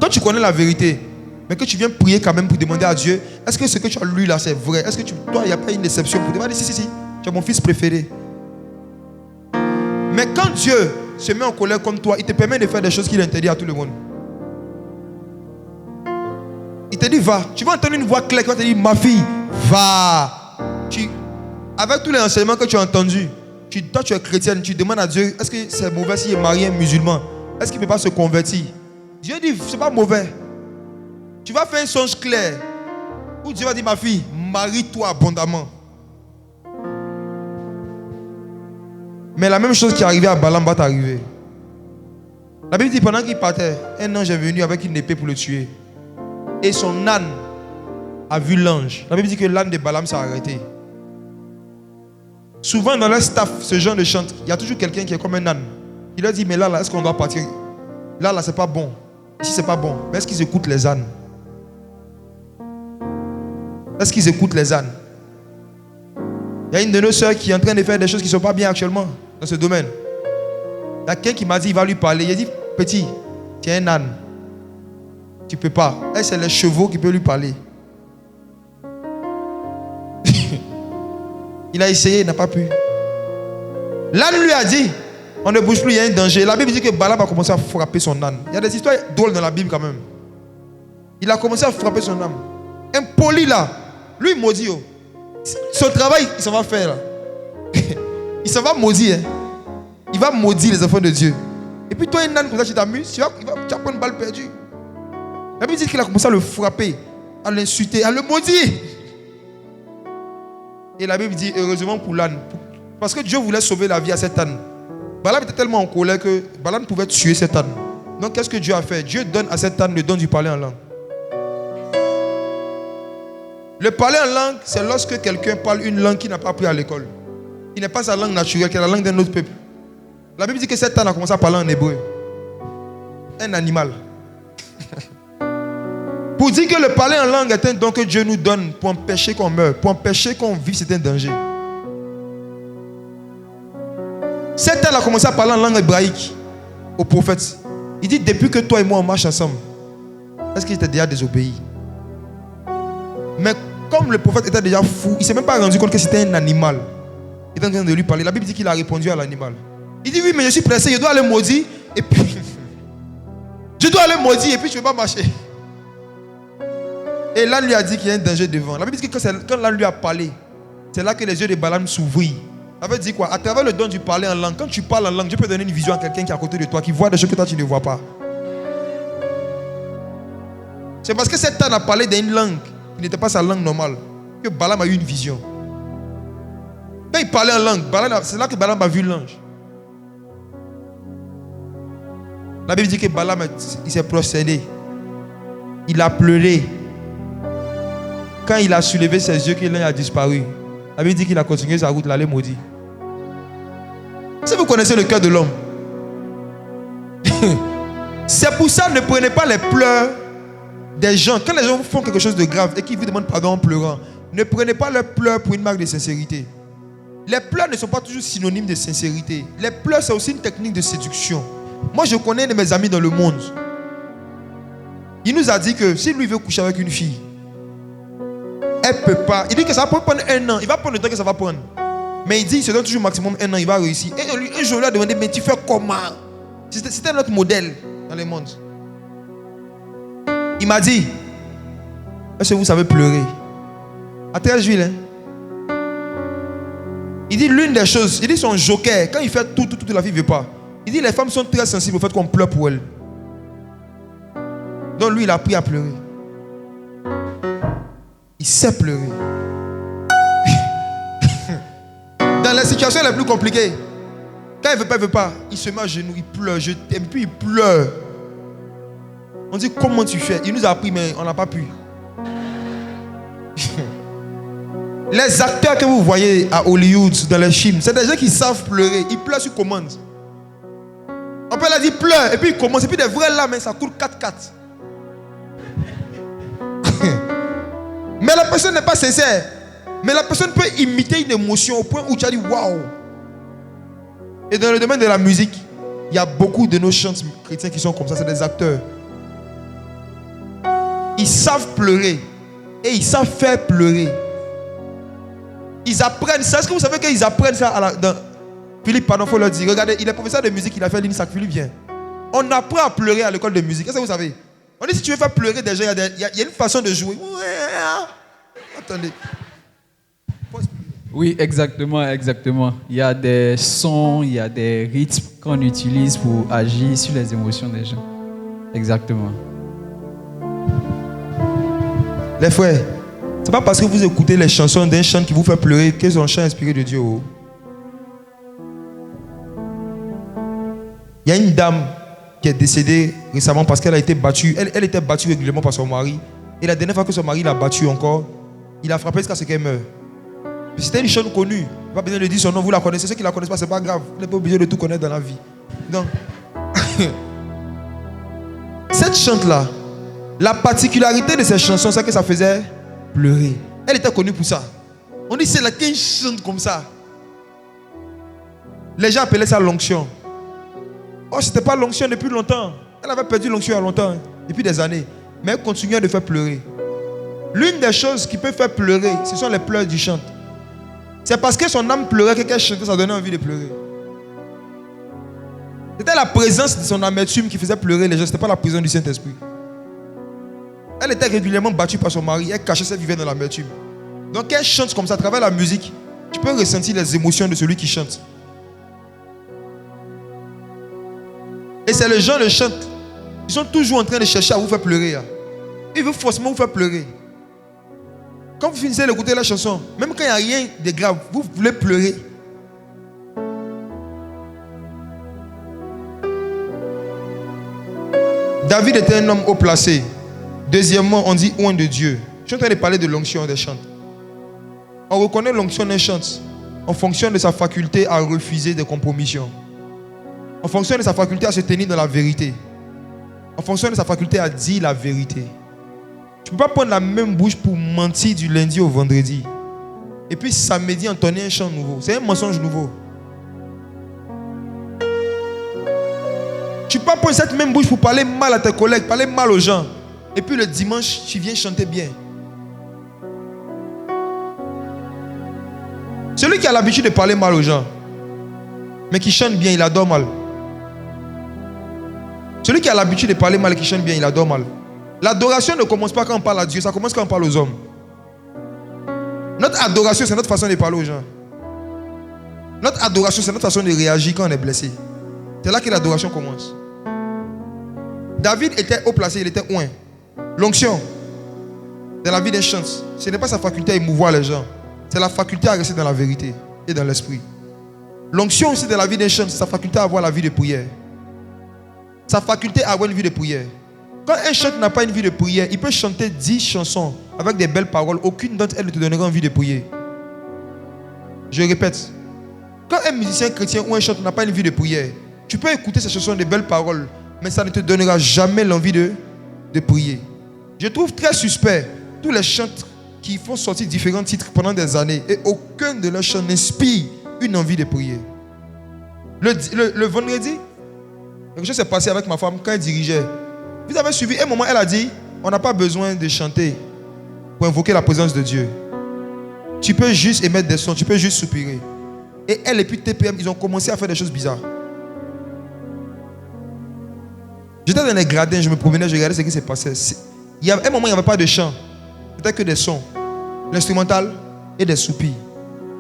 Quand tu connais la vérité, mais que tu viens prier quand même pour demander à Dieu, est-ce que ce que tu as lu là c'est vrai? Est-ce que toi, il n'y a pas une déception pour demander? Si, tu es mon fils préféré. Mais quand Dieu se met en colère contre toi, il te permet de faire des choses qu'il interdit à tout le monde. Il te dit va. Tu vas entendre une voix claire qui va te dire ma fille, va. Avec tous les enseignements que tu as entendus, toi tu es chrétienne, tu demandes à Dieu, est-ce que c'est mauvais s'il est marié un musulman? Est-ce qu'il ne peut pas se convertir? Dieu dit, c'est pas mauvais. Tu vas faire un songe clair où Dieu va dire, ma fille, marie-toi abondamment. Mais la même chose qui est arrivée à Balaam va t'arriver. La Bible dit, pendant qu'il partait, un ange est venu avec une épée pour le tuer. Et son âne a vu l'ange. La Bible dit que l'âne de Balaam s'est arrêté. Souvent dans leur staff, ce genre de chante, il y a toujours quelqu'un qui est comme un âne. Il leur dit, mais là, est-ce qu'on doit partir? Là, c'est pas bon. Ici, c'est pas bon. Mais est-ce qu'ils écoutent les ânes? Est-ce qu'ils écoutent les ânes? Il y a une de nos soeurs qui est en train de faire des choses qui ne sont pas bien actuellement dans ce domaine. Il y a quelqu'un qui m'a dit, il va lui parler. Il a dit, petit, tu es un âne. Tu ne peux pas. Elle, c'est les chevaux qui peuvent lui parler. Il a essayé, il n'a pas pu. L'âne lui a dit, on ne bouge plus, il y a un danger. La Bible dit que Balaam a commencé à frapper son âne. Il y a des histoires drôles dans la Bible quand même. Il a commencé à frapper son âne. Impoli là. Lui, il maudit. Oh. Son travail, il s'en va faire là. Il s'en va maudire. Hein. Il va maudire les enfants de Dieu. Et puis toi, un âne comme ça, tu t'amuses, tu vas prendre une balle perdue. La Bible dit qu'il a commencé à le frapper, à l'insulter, à le maudire. Et la Bible dit, heureusement pour l'âne. Parce que Dieu voulait sauver la vie à cet âne. Balaam était tellement en colère que Balaam pouvait tuer cet âne. Donc qu'est-ce que Dieu a fait? Dieu donne à cet âne le don du parler en langue. Le parler en langue, c'est lorsque quelqu'un parle une langue qu'il n'a pas appris à l'école. Qui n'est pas sa langue naturelle, qui est la langue d'un autre peuple. La Bible dit que cet âne a commencé à parler en hébreu. Un animal. Pour dire que le parler en langue est un don que Dieu nous donne pour empêcher qu'on meure, pour empêcher qu'on vive certains dangers. Cet âne a commencé à parler en langue hébraïque au prophète. Il dit, depuis que toi et moi on marche ensemble, est-ce qu'il t'a déjà désobéi? Mais comme le prophète était déjà fou, il ne s'est même pas rendu compte que c'était un animal. Il était en train de lui parler. La Bible dit qu'il a répondu à l'animal. Il dit, oui, mais je suis pressé, je dois aller maudire. Et puis, je dois aller maudire et puis je ne peux pas marcher. Et l'âne lui a dit qu'il y a un danger devant. La Bible dit que quand l'âne lui a parlé, c'est là que les yeux de Balaam s'ouvrirent. Ça veut dire quoi? À travers le don du parler en langue, quand tu parles en langue, Dieu peut donner une vision à quelqu'un qui est à côté de toi, qui voit des choses que toi tu ne vois pas. C'est parce que cet âne a parlé d'une langue qui n'était pas sa langue normale que Balaam a eu une vision. Quand il parlait en langue, c'est là que Balaam a vu l'ange. La Bible dit que Balaam il s'est procédé. Il a pleuré. Quand il a soulevé ses yeux, que l'un a disparu. La Bible dit qu'il a continué sa route, l'aller maudit. Si vous connaissez le cœur de l'homme, c'est pour ça, ne prenez pas les pleurs des gens. Quand les gens font quelque chose de grave et qu'ils vous demandent pardon en pleurant, ne prenez pas leurs pleurs pour une marque de sincérité. Les pleurs ne sont pas toujours synonymes de sincérité. Les pleurs, c'est aussi une technique de séduction. Moi, je connais un de mes amis dans le monde. Il nous a dit que si lui veut coucher avec une fille, elle ne peut pas. Il dit que ça va prendre 1 an. Il va prendre le temps que ça va prendre. Mais il dit qu'il se donne toujours maximum 1 an, il va réussir. Et un jour, il a demandé, mais tu fais comment? C'était notre modèle dans le monde. Il m'a dit, est-ce que vous savez pleurer? À 13 juillet. Hein? Il dit l'une des choses, il dit son joker, quand il fait tout, la fille ne veut pas. Il dit les femmes sont très sensibles au fait qu'on pleure pour elles. Donc lui, il a appris à pleurer. Il sait pleurer. Dans les situations les plus compliquées, quand il ne veut pas, il se met à genoux, il pleure, je t'aime, puis il pleure. On dit comment tu fais? Il nous a appris, mais on n'a pas pu. Les acteurs que vous voyez à Hollywood, dans les films, c'est des gens qui savent pleurer. Ils pleurent sur commande. On peut leur dire pleure, et puis il commence, et puis des vraies larmes, ça coule 4-4. Mais la personne n'est pas sincère. Mais la personne peut imiter une émotion au point où tu as dit waouh. Et dans le domaine de la musique, il y a beaucoup de nos chants chrétiens qui sont comme ça, c'est des acteurs. Ils savent pleurer et ils savent faire pleurer. Ils apprennent ça. Est-ce que vous savez qu'ils apprennent ça Philippe, pardon, il faut leur dire. Regardez, il est professeur de musique, il a fait l'INSAC. Philippe, viens. On apprend à pleurer à l'école de musique. Qu'est-ce que vous savez? On dit si tu veux faire pleurer des gens, il y a une façon de jouer. Attendez. Oui, exactement, exactement. Il y a des sons, il y a des rythmes qu'on utilise pour agir sur les émotions des gens. Exactement. Les frères, c'est pas parce que vous écoutez les chansons d'un chant qui vous fait pleurer que c'est un chant inspiré de Dieu. Il y a une dame qui est décédée récemment parce qu'elle a été battue. Elle était battue régulièrement par son mari. Et la dernière fois que son mari l'a battue encore, il a frappé jusqu'à ce qu'elle meure. C'était une chanteuse connue. Pas besoin de dire son nom, vous la connaissez. Ceux qui ne la connaissent pas, c'est pas grave. Vous n'êtes pas obligé de tout connaître dans la vie. Donc, cette chante-là, la particularité de cette chanson, c'est que ça faisait pleurer. Elle était connue pour ça. On dit c'est là qu'elle chante comme ça. Les gens appelaient ça l'onction. Oh, c'était pas l'onction depuis longtemps. Elle avait perdu l'onction il y a longtemps, depuis des années. Mais elle continuait de faire pleurer. L'une des choses qui peut faire pleurer, ce sont les pleurs du chant. C'est parce que son âme pleurait que qu'elle chantait, ça donnait envie de pleurer. C'était la présence de son amertume qui faisait pleurer les gens. Ce n'était pas la présence du Saint-Esprit. Elle était régulièrement battue par son mari. Elle cachait ses vivants dans l'amertume. Donc elle chante comme ça à travers la musique. Tu peux ressentir les émotions de celui qui chante. Et c'est le genre de chant. Ils sont toujours en train de chercher à vous faire pleurer. Ils veulent forcément vous faire pleurer. Quand vous finissez d'écouter la chanson, même quand il n'y a rien de grave, vous voulez pleurer. David était un homme haut placé. Deuxièmement, on dit oint de Dieu. Je suis en train de parler de l'onction des chants. On reconnaît l'onction d'un chant en fonction de sa faculté à refuser des compromissions. En fonction de sa faculté à se tenir dans la vérité. En fonction de sa faculté à dire la vérité. Tu ne peux pas prendre la même bouche pour mentir du lundi au vendredi. Et puis samedi entonner un chant nouveau. C'est un mensonge nouveau. Tu ne peux pas prendre cette même bouche pour parler mal à tes collègues, parler mal aux gens. Et puis le dimanche, tu viens chanter bien. Celui qui a l'habitude de parler mal aux gens, mais qui chante bien, il adore mal. Celui qui a l'habitude de parler mal et qui chante bien, il adore mal. L'adoration ne commence pas quand on parle à Dieu, ça commence quand on parle aux hommes. Notre adoration, c'est notre façon de parler aux gens. Notre adoration, c'est notre façon de réagir quand on est blessé. C'est là que l'adoration commence. David était haut placé, il était oint. L'onction de la vie des chants, ce n'est pas sa faculté à émouvoir les gens. C'est la faculté à rester dans la vérité et dans l'esprit. L'onction aussi de la vie des chants, c'est sa faculté à avoir la vie de prière. Sa faculté à avoir une vie de prière. Quand un chant n'a pas une vie de prière, il peut chanter 10 chansons avec des belles paroles. Aucune d'entre elles ne te donnera envie de prier. Je répète. Quand un musicien chrétien ou un chanteur n'a pas une vie de prière, tu peux écouter ces chansons, des belles paroles, mais ça ne te donnera jamais l'envie de prier. Je trouve très suspect tous les chanteurs qui font sortir différents titres pendant des années et aucun de leurs chants n'inspire une envie de prier. Le vendredi, quelque chose s'est passé avec ma femme quand elle dirigeait. Vous avez suivi, un moment elle a dit, on n'a pas besoin de chanter pour invoquer la présence de Dieu. Tu peux juste émettre des sons, tu peux juste soupirer. Et elle et puis TPM, ils ont commencé à faire des choses bizarres. J'étais dans les gradins, je me promenais, je regardais ce qui s'est passé. Il y a un moment, il n'y avait pas de chant. C'était que des sons. L'instrumental et des soupirs.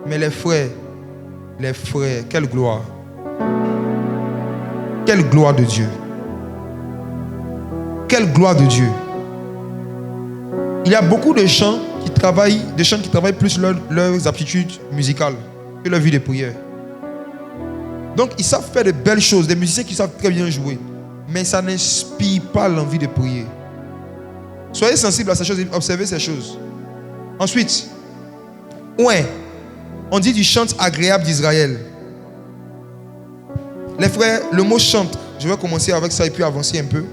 Mais les frères, quelle gloire. Quelle gloire de Dieu. Quelle gloire de Dieu. Il y a beaucoup de chants qui travaillent plus leurs aptitudes musicales que leur vie de prière. Donc ils savent faire de belles choses, des musiciens qui savent très bien jouer, mais ça n'inspire pas l'envie de prier. Soyez sensibles à ces choses, observez ces choses. Ensuite, ouais, on dit du chant agréable d'Israël. Les frères, le mot chante, je vais commencer avec ça et puis avancer un peu.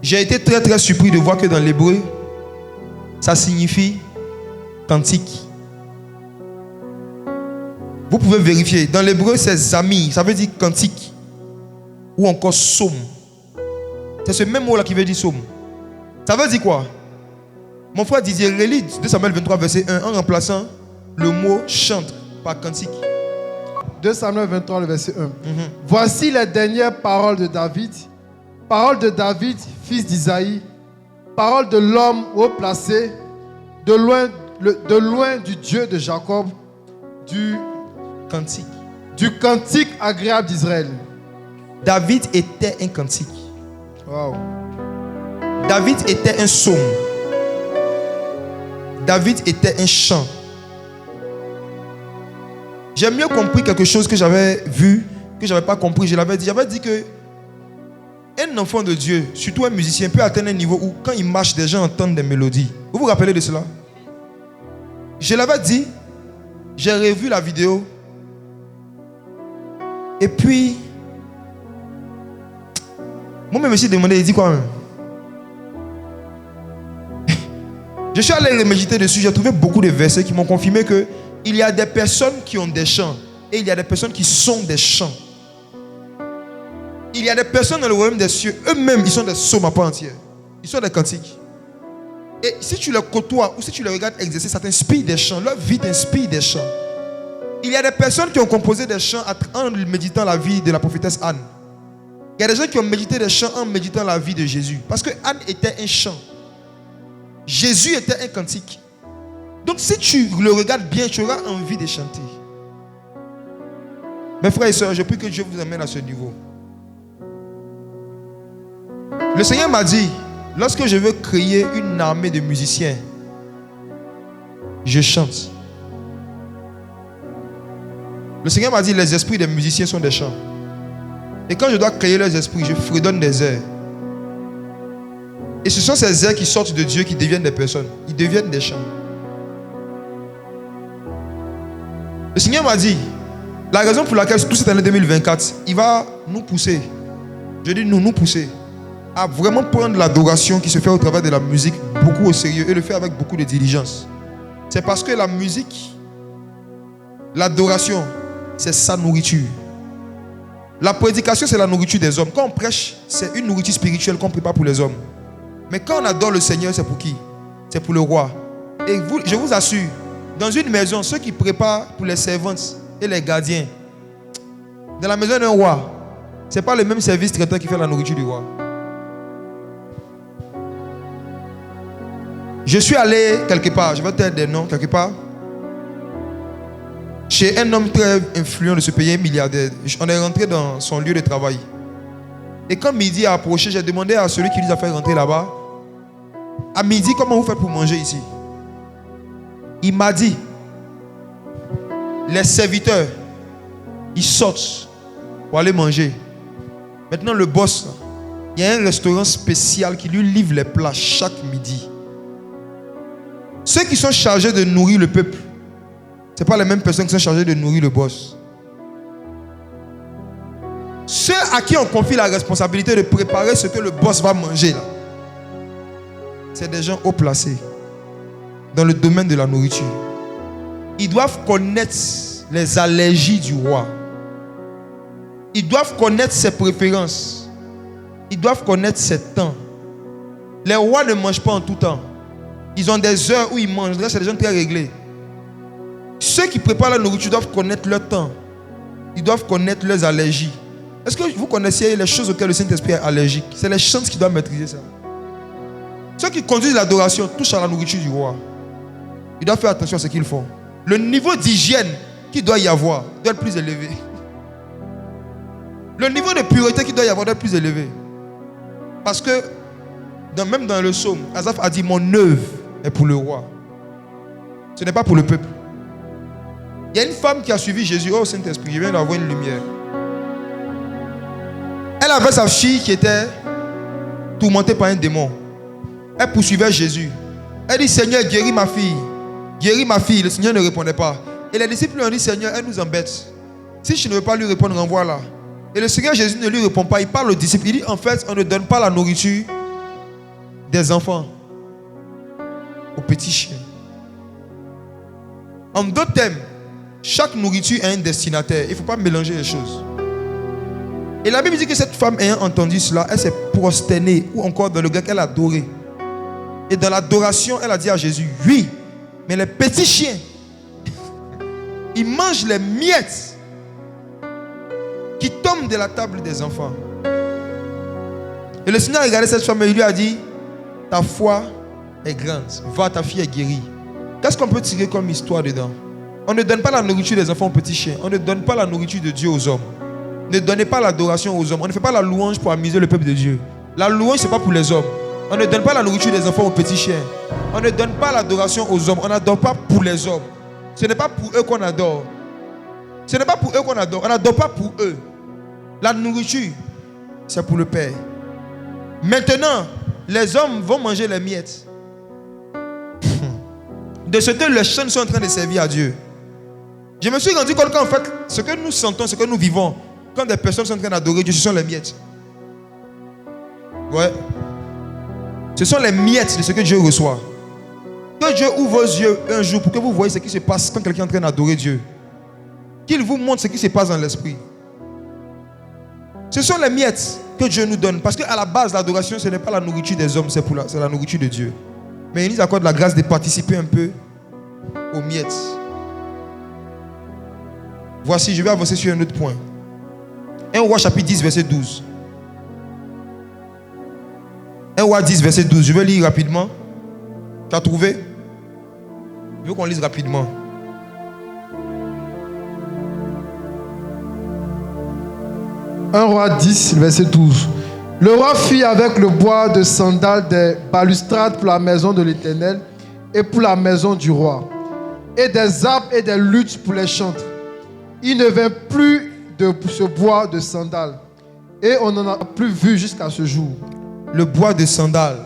J'ai été très très surpris de voir que dans l'hébreu, ça signifie cantique. Vous pouvez vérifier. Dans l'hébreu, c'est zami, ça veut dire cantique. Ou encore psaume. C'est ce même mot-là qui veut dire psaume. Ça veut dire quoi? Mon frère Didier relit 2 Samuel 23, verset 1 en remplaçant le mot chante par cantique. 2 Samuel 23, le verset 1. Voici les dernières paroles de David. Paroles de David, fils d'Isaïe. Paroles de l'homme haut placé, de loin du Dieu de Jacob, du cantique agréable d'Israël. David était un cantique. Wow. David était un psaume. David était un chant. J'ai mieux compris quelque chose que j'avais vu, que je n'avais pas compris. J'avais dit que un enfant de Dieu, surtout un musicien, peut atteindre un niveau où quand il marche, des gens entendent des mélodies. Vous vous rappelez de cela? Je l'avais dit, j'ai revu la vidéo. Et puis, moi-même, je me suis demandé, il dit quoi même? Je suis allé méditer dessus, j'ai trouvé beaucoup de versets qui m'ont confirmé que il y a des personnes qui ont des chants et il y a des personnes qui sont des chants. Il y a des personnes dans le royaume des cieux, eux-mêmes, ils sont des psaumes à part entière. Ils sont des cantiques. Et si tu les côtoies ou si tu les regardes exercer, ça t'inspire des chants. Leur vie t'inspire des chants. Il y a des personnes qui ont composé des chants en méditant la vie de la prophétesse Anne. Il y a des gens qui ont médité des chants en méditant la vie de Jésus. Parce que Anne était un chant. Jésus était un cantique. Donc si tu le regardes bien, tu auras envie de chanter. Mes frères et sœurs, je prie que Dieu vous amène à ce niveau. Le Seigneur m'a dit, lorsque je veux créer une armée de musiciens, je chante. Le Seigneur m'a dit, les esprits des musiciens sont des chants. Et quand je dois créer leurs esprits, je fredonne des airs. Et ce sont ces airs qui sortent de Dieu qui deviennent des personnes. Ils deviennent des chants. Le Seigneur m'a dit, la raison pour laquelle toute cette année 2024, il va nous pousser, je dis nous pousser, à vraiment prendre l'adoration qui se fait au travers de la musique beaucoup au sérieux et le faire avec beaucoup de diligence. C'est parce que la musique, l'adoration, c'est sa nourriture. La prédication, c'est la nourriture des hommes. Quand on prêche, c'est une nourriture spirituelle qu'on prépare pour les hommes. Mais quand on adore le Seigneur, c'est pour qui? C'est pour le roi. Et je vous assure, dans une maison, ceux qui préparent pour les servantes et les gardiens, dans la maison d'un roi, ce n'est pas le même service traiteur qui fait la nourriture du roi. Je suis allé quelque part, je vais te dire des noms, quelque part, chez un homme très influent de ce pays, un milliardaire. On est rentré dans son lieu de travail. Et quand midi a approché, j'ai demandé à celui qui nous a fait rentrer là-bas, à midi, comment vous faites pour manger ici? Il m'a dit, les serviteurs, ils sortent pour aller manger. Maintenant, le boss, il y a un restaurant spécial qui lui livre les plats chaque midi. Ceux qui sont chargés de nourrir le peuple, ce n'est pas les mêmes personnes qui sont chargées de nourrir le boss. Ceux à qui on confie la responsabilité de préparer ce que le boss va manger là, c'est des gens haut placés dans le domaine de la nourriture. Ils doivent connaître les allergies du roi. Ils doivent connaître ses préférences. Ils doivent connaître ses temps. Les rois ne mangent pas en tout temps. Ils ont des heures où ils mangent. Là, c'est des gens très réglés. Ceux qui préparent la nourriture doivent connaître leur temps. Ils doivent connaître leurs allergies. Est-ce que vous connaissiez les choses auxquelles le Saint-Esprit est allergique? C'est les chances qui doivent maîtriser ça. Ceux qui conduisent l'adoration touchent à la nourriture du roi. Ils doivent faire attention à ce qu'ils font. Le niveau d'hygiène qu'il doit y avoir doit être plus élevé. Le niveau de pureté qu'il doit y avoir doit être plus élevé. Parce que, même dans le psaume, Asaph a dit, mon œuvre est pour le roi. Ce n'est pas pour le peuple. Il y a une femme qui a suivi Jésus. Oh Saint-Esprit, je viens d'avoir une lumière. Elle avait sa fille qui était tourmentée par un démon. Elle poursuivait Jésus. Elle dit, Seigneur, guéris ma fille. Guéris ma fille. Le Seigneur ne répondait pas. Et les disciples lui ont dit, Seigneur, elle nous embête. Si tu ne veux pas lui répondre, renvoie-la. Et le Seigneur Jésus ne lui répond pas. Il parle aux disciples. Il dit, en fait, on ne donne pas la nourriture des enfants aux petits chiens. En d'autres termes, chaque nourriture a un destinataire. Il ne faut pas mélanger les choses. Et la Bible dit que cette femme ayant entendu cela, elle s'est prosternée, ou encore dans le grec, elle a adoré. Et dans l'adoration, elle a dit à Jésus, oui, mais les petits chiens, ils mangent les miettes qui tombe de la table des enfants. Et le Seigneur a regardé cette femme et il lui a dit, ta foi est grande, va, ta fille est guérie. Qu'est-ce qu'on peut tirer comme histoire dedans? On ne donne pas la nourriture des enfants aux petits chiens. On ne donne pas la nourriture de Dieu aux hommes. Ne donnez pas l'adoration aux hommes. On ne fait pas la louange pour amuser le peuple de Dieu. La louange, ce n'est pas pour les hommes. On ne donne pas la nourriture des enfants aux petits chiens. On ne donne pas l'adoration aux hommes. On n'adore pas pour les hommes. Ce n'est pas pour eux qu'on adore. Ce n'est pas pour eux qu'on adore. On n'adore pas pour eux. La nourriture, c'est pour le Père. Maintenant, les hommes vont manger les miettes de ce que les chaînes sont en train de servir à Dieu. Je me suis rendu compte qu'en fait, ce que nous sentons, ce que nous vivons, quand des personnes sont en train d'adorer Dieu, ce sont les miettes. Ouais. Ce sont les miettes de ce que Dieu reçoit. Que Dieu ouvre vos yeux un jour pour que vous voyez ce qui se passe quand quelqu'un est en train d'adorer Dieu. Qu'il vous montre ce qui se passe dans l'esprit. Ce sont les miettes que Dieu nous donne. Parce qu'à la base, l'adoration, ce n'est pas la nourriture des hommes, c'est la nourriture de Dieu. Mais il nous accorde la grâce de participer un peu aux miettes. Voici, je vais avancer sur un autre point. 1 Roi chapitre 10, verset 12. 1 Roi 10, verset 12. Je vais lire rapidement. Tu as trouvé? Je veux qu'on lise rapidement. Un Roi 10, verset 12. Le roi fit avec le bois de sandal des balustrades pour la maison de l'Éternel et pour la maison du roi, et des arbres et des luttes pour les chantres. Il ne vint plus de ce bois de sandal, et on n'en a plus vu jusqu'à ce jour. Le bois de sandal.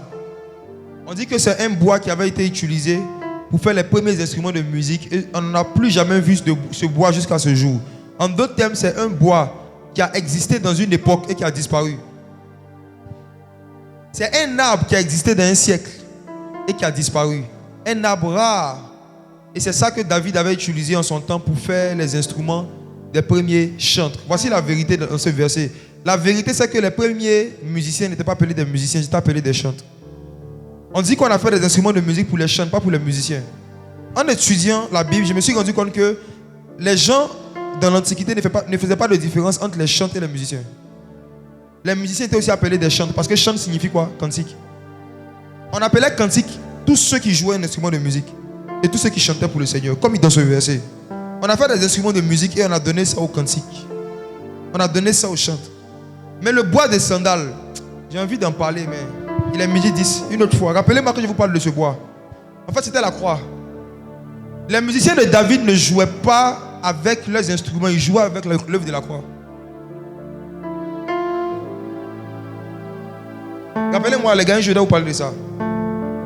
On dit que c'est un bois qui avait été utilisé pour faire les premiers instruments de musique, et on n'a plus jamais vu ce bois jusqu'à ce jour. En d'autres termes, c'est un bois qui a existé dans une époque et qui a disparu. C'est un arbre qui a existé dans un siècle et qui a disparu. Un arbre rare. Et c'est ça que David avait utilisé en son temps pour faire les instruments des premiers chantres. Voici la vérité dans ce verset. La vérité, c'est que les premiers musiciens n'étaient pas appelés des musiciens, ils étaient appelés des chantres. On dit qu'on a fait des instruments de musique pour les chantres, pas pour les musiciens. En étudiant la Bible, je me suis rendu compte que les gens dans l'Antiquité ne faisaient pas de différence entre les chantres et les musiciens. Les musiciens étaient aussi appelés des chantres, parce que chante signifie quoi? Cantique. On appelait cantique tous ceux qui jouaient un instrument de musique et tous ceux qui chantaient pour le Seigneur, comme dans ce verset. On a fait des instruments de musique et on a donné ça au cantique. On a donné ça au chant. Mais le bois de sandal, j'ai envie d'en parler, mais il est midi 10, une autre fois. Rappelez-moi que je vous parle de ce bois. En fait, c'était la croix. Les musiciens de David ne jouaient pas avec leurs instruments, ils jouaient avec l'œuvre de la croix. Rappelez-moi, les gars, je dois vous parler de ça.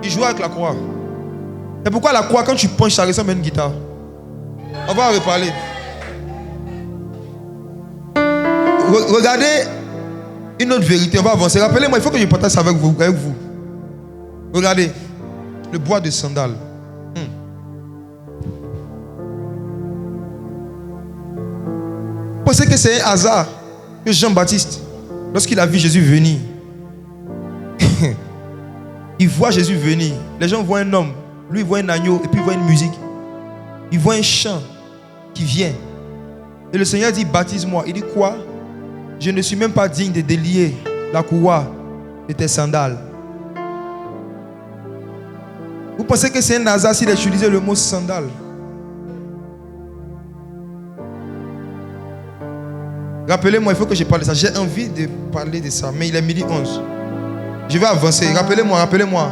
Ils jouaient avec la croix. C'est pourquoi la croix, quand tu punches, ça ressemble à une guitare. On va en reparler. Regardez une autre vérité, on va avancer. Rappelez-moi, il faut que je partage ça avec vous. Regardez, le bois de sandal. Vous pensez que c'est un hasard que Jean-Baptiste, lorsqu'il a vu Jésus venir, il voit Jésus venir. Les gens voient un homme, lui il voit un agneau et puis il voit une musique. Il voit un chant qui vient. Et le Seigneur dit, baptise-moi. Il dit quoi? Je ne suis même pas digne de délier la courroie de tes sandales. Vous pensez que c'est un hasard s'il a utilisé le mot sandal? Rappelez-moi, il faut que je parle de ça. J'ai envie de parler de ça, mais il est midi 11. Je vais avancer. Rappelez-moi.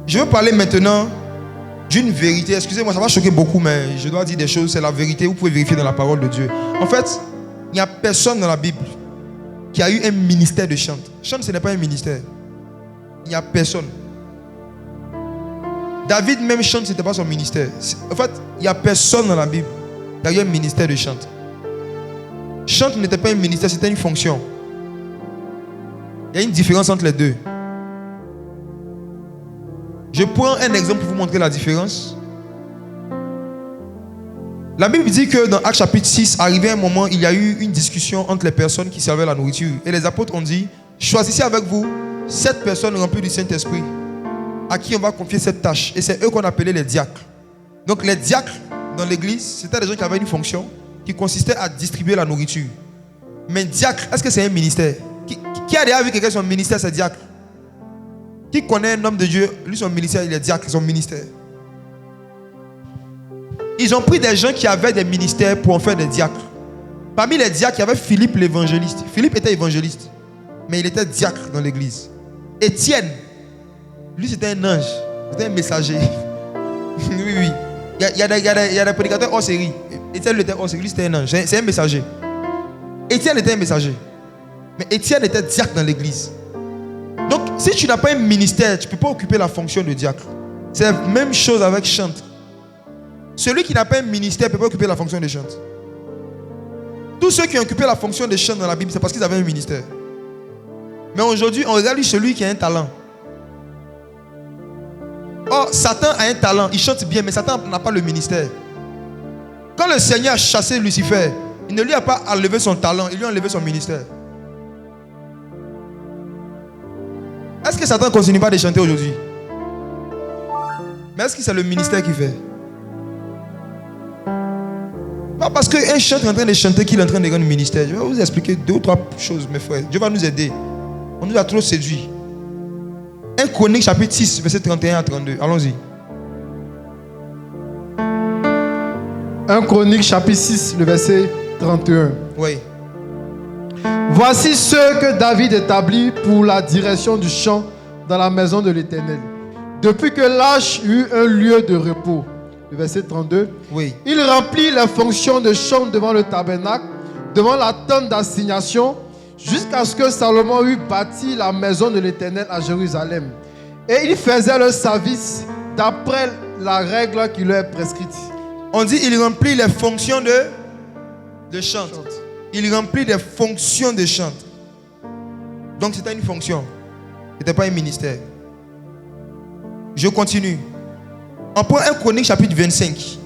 Je veux parler maintenant d'une vérité. Excusez-moi, ça va choquer beaucoup, mais je dois dire des choses. C'est la vérité. Vous pouvez vérifier dans la parole de Dieu. En fait, il n'y a personne dans la Bible qui a eu un ministère de chant. Chant, ce n'est pas un ministère. Il n'y a personne. David même chante, ce n'était pas son ministère. En fait, il n'y a personne dans la Bible qui a eu un ministère de chant. Chant n'était pas un ministère, c'était une fonction. Il y a une différence entre les deux. Je prends un exemple pour vous montrer la différence. La Bible dit que dans Actes chapitre 6, arrivé un moment, il y a eu une discussion entre les personnes qui servaient la nourriture. Et les apôtres ont dit, choisissez avec vous 7 personnes remplies du Saint-Esprit à qui on va confier cette tâche. Et c'est eux qu'on appelait les diacres. Donc les diacres dans l'église, c'était des gens qui avaient une fonction, qui consistait à distribuer la nourriture. Mais diacre, est-ce que c'est un ministère? Qui a déjà vu quelqu'un, son ministère, c'est diacre? Qui connaît un homme de Dieu, lui son ministère, il est diacre, son ministère. Ils ont pris des gens qui avaient des ministères pour en faire des diacres. Parmi les diacres, il y avait Philippe l'évangéliste. Philippe était évangéliste, mais il était diacre dans l'église. Étienne, lui c'était un ange, c'était un messager. Oui. Il y a des prédicateurs hors série. Étienne lui était hors série, lui c'était un ange, c'est un messager. Étienne était un messager. Mais Étienne était diacre dans l'église. Donc, si tu n'as pas un ministère, tu ne peux pas occuper la fonction de diacre. C'est la même chose avec chantre. Celui qui n'a pas un ministère ne peut pas occuper la fonction de chantre. Tous ceux qui ont occupé la fonction de chantre dans la Bible, c'est parce qu'ils avaient un ministère. Mais aujourd'hui, on regarde celui qui a un talent. Or, Satan a un talent, il chante bien, mais Satan n'a pas le ministère. Quand le Seigneur a chassé Lucifer, il ne lui a pas enlevé son talent, il lui a enlevé son ministère. Est-ce que Satan ne continue pas de chanter aujourd'hui? Mais est-ce que c'est le ministère qui fait? Pas parce qu'un chanteur est en train de chanter qu'il est en train de gagner un ministère. Je vais vous expliquer 2 ou 3 choses, mes frères. Dieu va nous aider. On nous a trop séduits. 1 Chronique chapitre 6, verset 31 à 32. Allons-y. 1 Chronique chapitre 6, le verset 31. Oui. Voici ce que David établit pour la direction du chant dans la maison de l'Éternel. Depuis que l'arche eut un lieu de repos. Le verset 32. Oui. Il remplit les fonctions de chant devant le tabernacle, devant la tente d'assignation, jusqu'à ce que Salomon eût bâti la maison de l'Éternel à Jérusalem. Et il faisait le service d'après la règle qui leur est prescrite. On dit il remplit les fonctions de chantre. Il remplit des fonctions de chantre. Donc c'était une fonction. Ce n'était pas un ministère. Je continue. On prend 1 Chronique chapitre 25.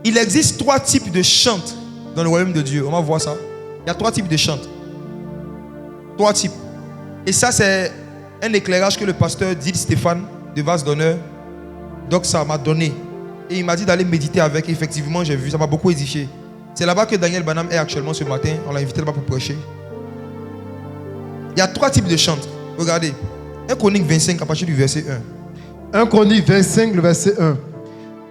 Il existe 3 types de chantres dans le royaume de Dieu. On va voir ça. Il y a 3 types de chantres. 3 types. Et ça, c'est un éclairage que le pasteur dit Stéphane de Vase d'Honneur. Donc ça m'a donné. Et il m'a dit d'aller méditer avec. Et effectivement, j'ai vu, ça m'a beaucoup édifié. C'est là-bas que Daniel Banham est actuellement ce matin. On l'a invité là-bas pour prêcher. Il y a 3 types de chantres. Regardez. 1 Chronique 25 à partir du verset 1. 1 Chronique 25, le verset 1.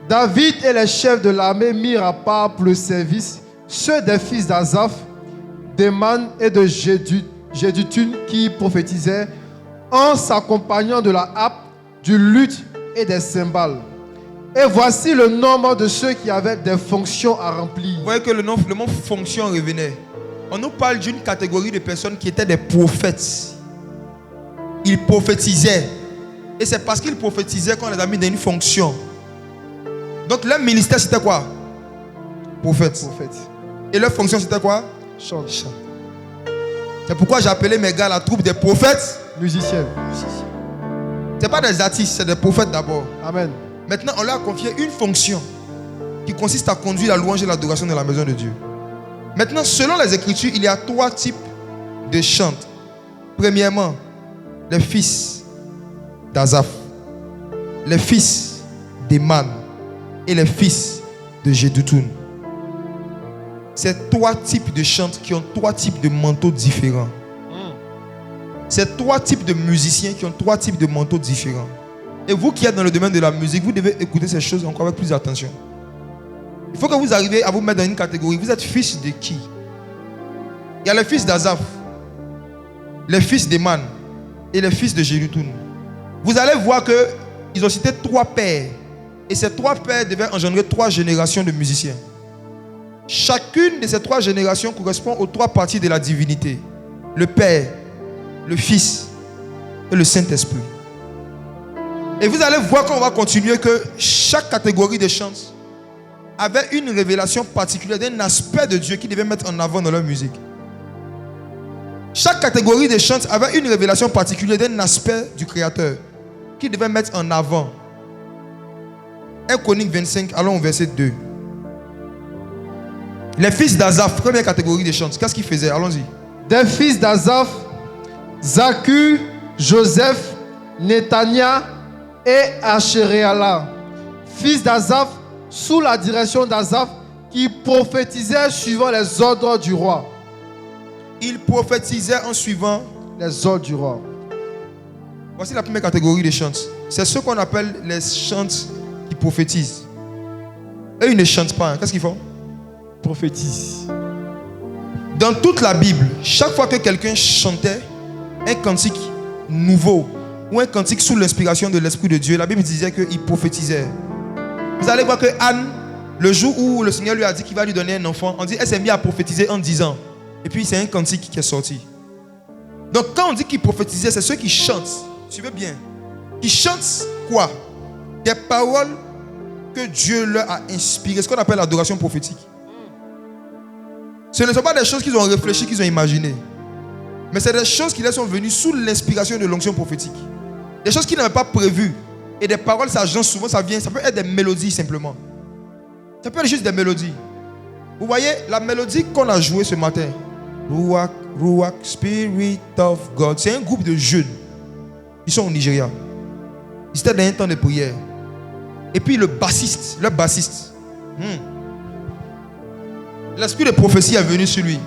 David et les chefs de l'armée mirent à part pour le service ceux des fils d'Azaph, d'Eman et de Jéduthun qui prophétisaient en s'accompagnant de la harpe, du luth et des cymbales. Et voici le nombre de ceux qui avaient des fonctions à remplir. Vous voyez que le mot fonction revenait. On nous parle d'une catégorie de personnes qui étaient des prophètes. Ils prophétisaient. Et c'est parce qu'ils prophétisaient qu'on les a mis dans une fonction. Donc leur ministère c'était quoi? Prophète. Et leur fonction c'était quoi? Chant. C'est pourquoi j'ai appelé mes gars la troupe des prophètes. Musiciens. Ce n'est pas des artistes, c'est des prophètes d'abord. Amen. Maintenant, on leur a confié une fonction qui consiste à conduire la louange et l'adoration dans la maison de Dieu. Maintenant, selon les Écritures, il y a 3 types de chantres. Premièrement, les fils d'Azaph, les fils d'Eman et les fils de Jéduthun. C'est 3 types de chantres qui ont 3 types de manteaux différents. C'est 3 types de musiciens qui ont 3 types de manteaux différents. Et vous qui êtes dans le domaine de la musique, vous devez écouter ces choses encore avec plus d'attention. Il faut que vous arriviez à vous mettre dans une catégorie. Vous êtes fils de qui? Il y a les fils d'Azaph, les fils d'Eman et les fils de Jéduthun. Vous allez voir qu'ils ont cité 3 pères. Et ces 3 pères devaient engendrer 3 générations de musiciens. Chacune de ces 3 générations correspond aux 3 parties de la divinité. Le Père, le Fils et le Saint-Esprit. Et vous allez voir qu'on va continuer que chaque catégorie de chants avait une révélation particulière d'un aspect de Dieu qu'ils devaient mettre en avant dans leur musique. Chaque catégorie de chants avait une révélation particulière d'un aspect du Créateur qu'ils devaient mettre en avant. 1 Chronique 25, allons au verset 2. Les fils d'Azaph, première catégorie de chants, qu'est-ce qu'ils faisaient? Allons-y. Des fils d'Azaph, Zakur, Joseph, Netania et Asheréala. Fils d'Azaph, sous la direction d'Azaph, qui prophétisait suivant les ordres du roi. Il prophétisait en suivant. Les ordres du roi. Voici la première catégorie des chants. C'est ceux qu'on appelle les chants qui prophétisent. Eux, ils ne chantent pas. Qu'est-ce qu'ils font? Prophétise. Dans toute la Bible, chaque fois que quelqu'un chantait un cantique nouveau ou un cantique sous l'inspiration de l'Esprit de Dieu, la Bible disait qu'il prophétisait. Vous allez voir que Anne, le jour où le Seigneur lui a dit qu'il va lui donner un enfant, on dit elle s'est mise à prophétiser en 10 ans. Et puis c'est un cantique qui est sorti. Donc quand on dit qu'il prophétisait, c'est ceux qui chantent. Suivez bien. Qui chantent quoi? Des paroles que Dieu leur a inspirées. Ce qu'on appelle l'adoration prophétique. Ce ne sont pas des choses qu'ils ont réfléchi, qu'ils ont imaginées. Mais c'est des choses qui leur sont venues sous l'inspiration de l'onction prophétique. Des choses qu'ils n'avaient pas prévues. Et des paroles, ça agence souvent, ça peut être des mélodies simplement. Ça peut être juste des mélodies. Vous voyez, la mélodie qu'on a jouée ce matin, Ruach, Ruach, Spirit of God, c'est un groupe de jeunes. Ils sont au Nigeria. Ils étaient dans un temps de prière. Et puis le bassiste, l'esprit de prophétie est venu sur lui.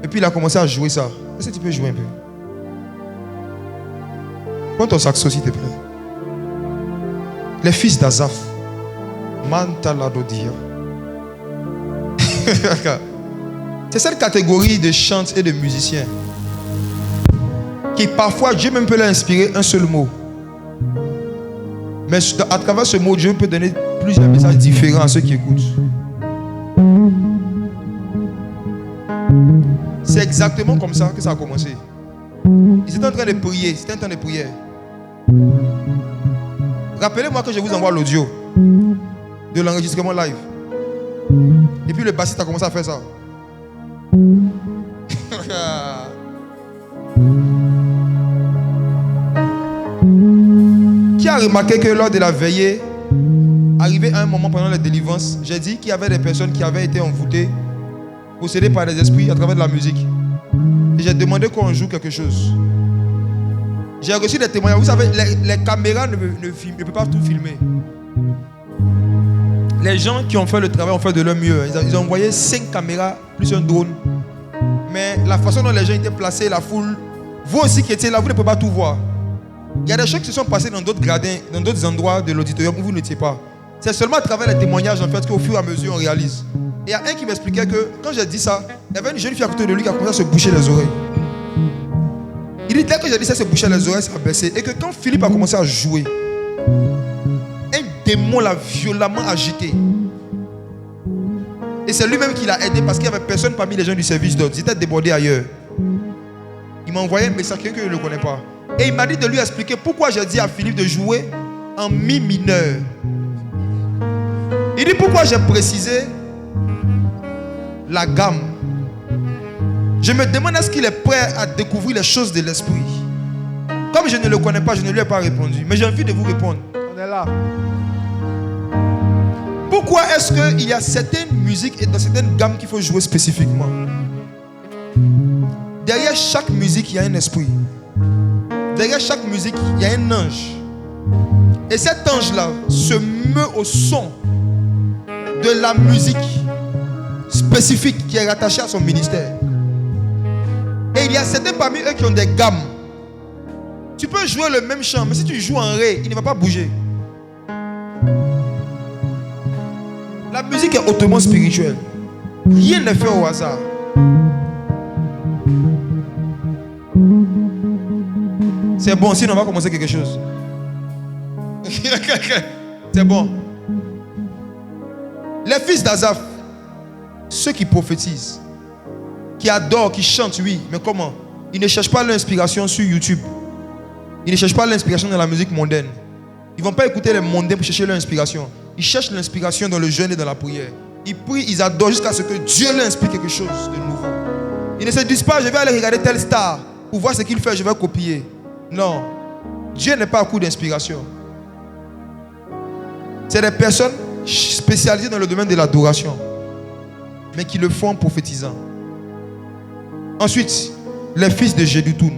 Et puis il a commencé à jouer ça. Est-ce que tu peux jouer un peu? Prends ton saxo s'il te plaît. Les fils d'Azaph. Mantaladodia. C'est cette catégorie de chants et de musiciens qui parfois Dieu même peut leur inspirer un seul mot. Mais à travers ce mot, Dieu peut donner plusieurs messages différents à ceux qui écoutent. C'est exactement comme ça que ça a commencé. Ils étaient en train de prier. C'était un temps de prière. Rappelez-moi que je vous envoie l'audio de l'enregistrement live. Et puis le bassiste a commencé à faire ça. Qui a remarqué que lors de la veillée, arrivé à un moment pendant la délivrance, j'ai dit qu'il y avait des personnes qui avaient été envoûtées, possédées par des esprits à travers de la musique. Et j'ai demandé qu'on joue quelque chose. J'ai reçu des témoignages. Vous savez, les caméras ne peuvent pas tout filmer. Les gens qui ont fait le travail ont fait de leur mieux. Ils ont envoyé 5 caméras plus un drone. Mais la façon dont les gens étaient placés, la foule, vous aussi qui étiez là, vous ne pouvez pas tout voir. Il y a des choses qui se sont passées dans d'autres gradins, dans d'autres endroits de l'auditorium où vous n'étiez pas. C'est seulement à travers les témoignages en fait qu'au fur et à mesure on réalise. Et il y a un qui m'expliquait que quand j'ai dit ça, il y avait une jeune fille à côté de lui qui a commencé à se boucher les oreilles. Il dit dès que j'ai dit ça, se boucher les oreilles, ça a baissé. Et que quand Philippe a commencé à jouer, un démon l'a violemment agité. Et c'est lui-même qui l'a aidé parce qu'il n'y avait personne parmi les gens du service d'ordre. Ils étaient débordés ailleurs. Il m'a envoyé un message que je ne le connais pas. Et il m'a dit de lui expliquer pourquoi j'ai dit à Philippe de jouer en mi mineur. Il dit pourquoi j'ai précisé la gamme. Je me demande est-ce qu'il est prêt à découvrir les choses de l'esprit. Comme je ne le connais pas, je ne lui ai pas répondu. Mais j'ai envie de vous répondre. On est là. Pourquoi est-ce qu'il y a certaines musiques et dans certaines gammes qu'il faut jouer spécifiquement? Derrière chaque musique, il y a un esprit. Derrière chaque musique, il y a un ange. Et cet ange-là se meut au son de la musique spécifique qui est rattachée à son ministère. Et il y a certains parmi eux qui ont des gammes. Tu peux jouer le même chant, mais si tu joues en ré, il ne va pas bouger. La musique est hautement spirituelle. Rien n'est fait au hasard. C'est bon, sinon on va commencer quelque chose. C'est bon. Les fils d'Azaph, ceux qui prophétisent, qui adorent, qui chantent, oui, mais comment? Ils ne cherchent pas l'inspiration sur YouTube. Ils ne cherchent pas l'inspiration dans la musique mondaine. Ils ne vont pas écouter les mondains pour chercher leur inspiration. Ils cherchent l'inspiration dans le jeûne et dans la prière. Ils prient, ils adorent jusqu'à ce que Dieu leur inspire quelque chose de nouveau. Ils ne se disent pas, je vais aller regarder telle star pour voir ce qu'il fait, je vais copier. Non. Dieu n'est pas à court d'inspiration. C'est des personnes spécialisées dans le domaine de l'adoration, mais qui le font en prophétisant. Ensuite, les fils de Jeduthun.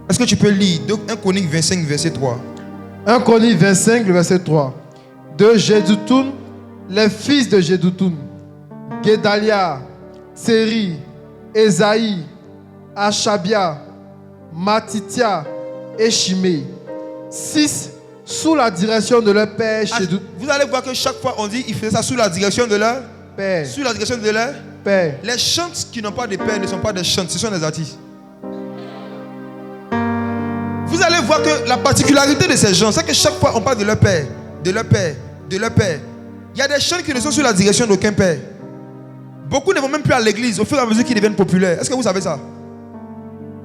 Est-ce que tu peux lire 1 Chronique 25, verset 3? 1 Chronique 25, verset 3. De Jeduthun, Les fils de Jeduthun, Guédalia, Séri, Esaïe, Achabia, Matitia et Shimei. 6 sous la direction de leur père Jeduthun. Vous allez voir que chaque fois on dit ils faisaient ça sous la direction de leur Père. Sous la direction de leur Père. Les chantes qui n'ont pas de père ne sont pas des chantes, ce sont des artistes. Vous allez voir que la particularité de ces gens, c'est que chaque fois on parle de leur père, de leur père, de leur père. Il y a des chants qui ne sont sous la direction d'aucun père. Beaucoup ne vont même plus à l'église au fur et à mesure qu'ils deviennent populaires. Est-ce que vous savez ça?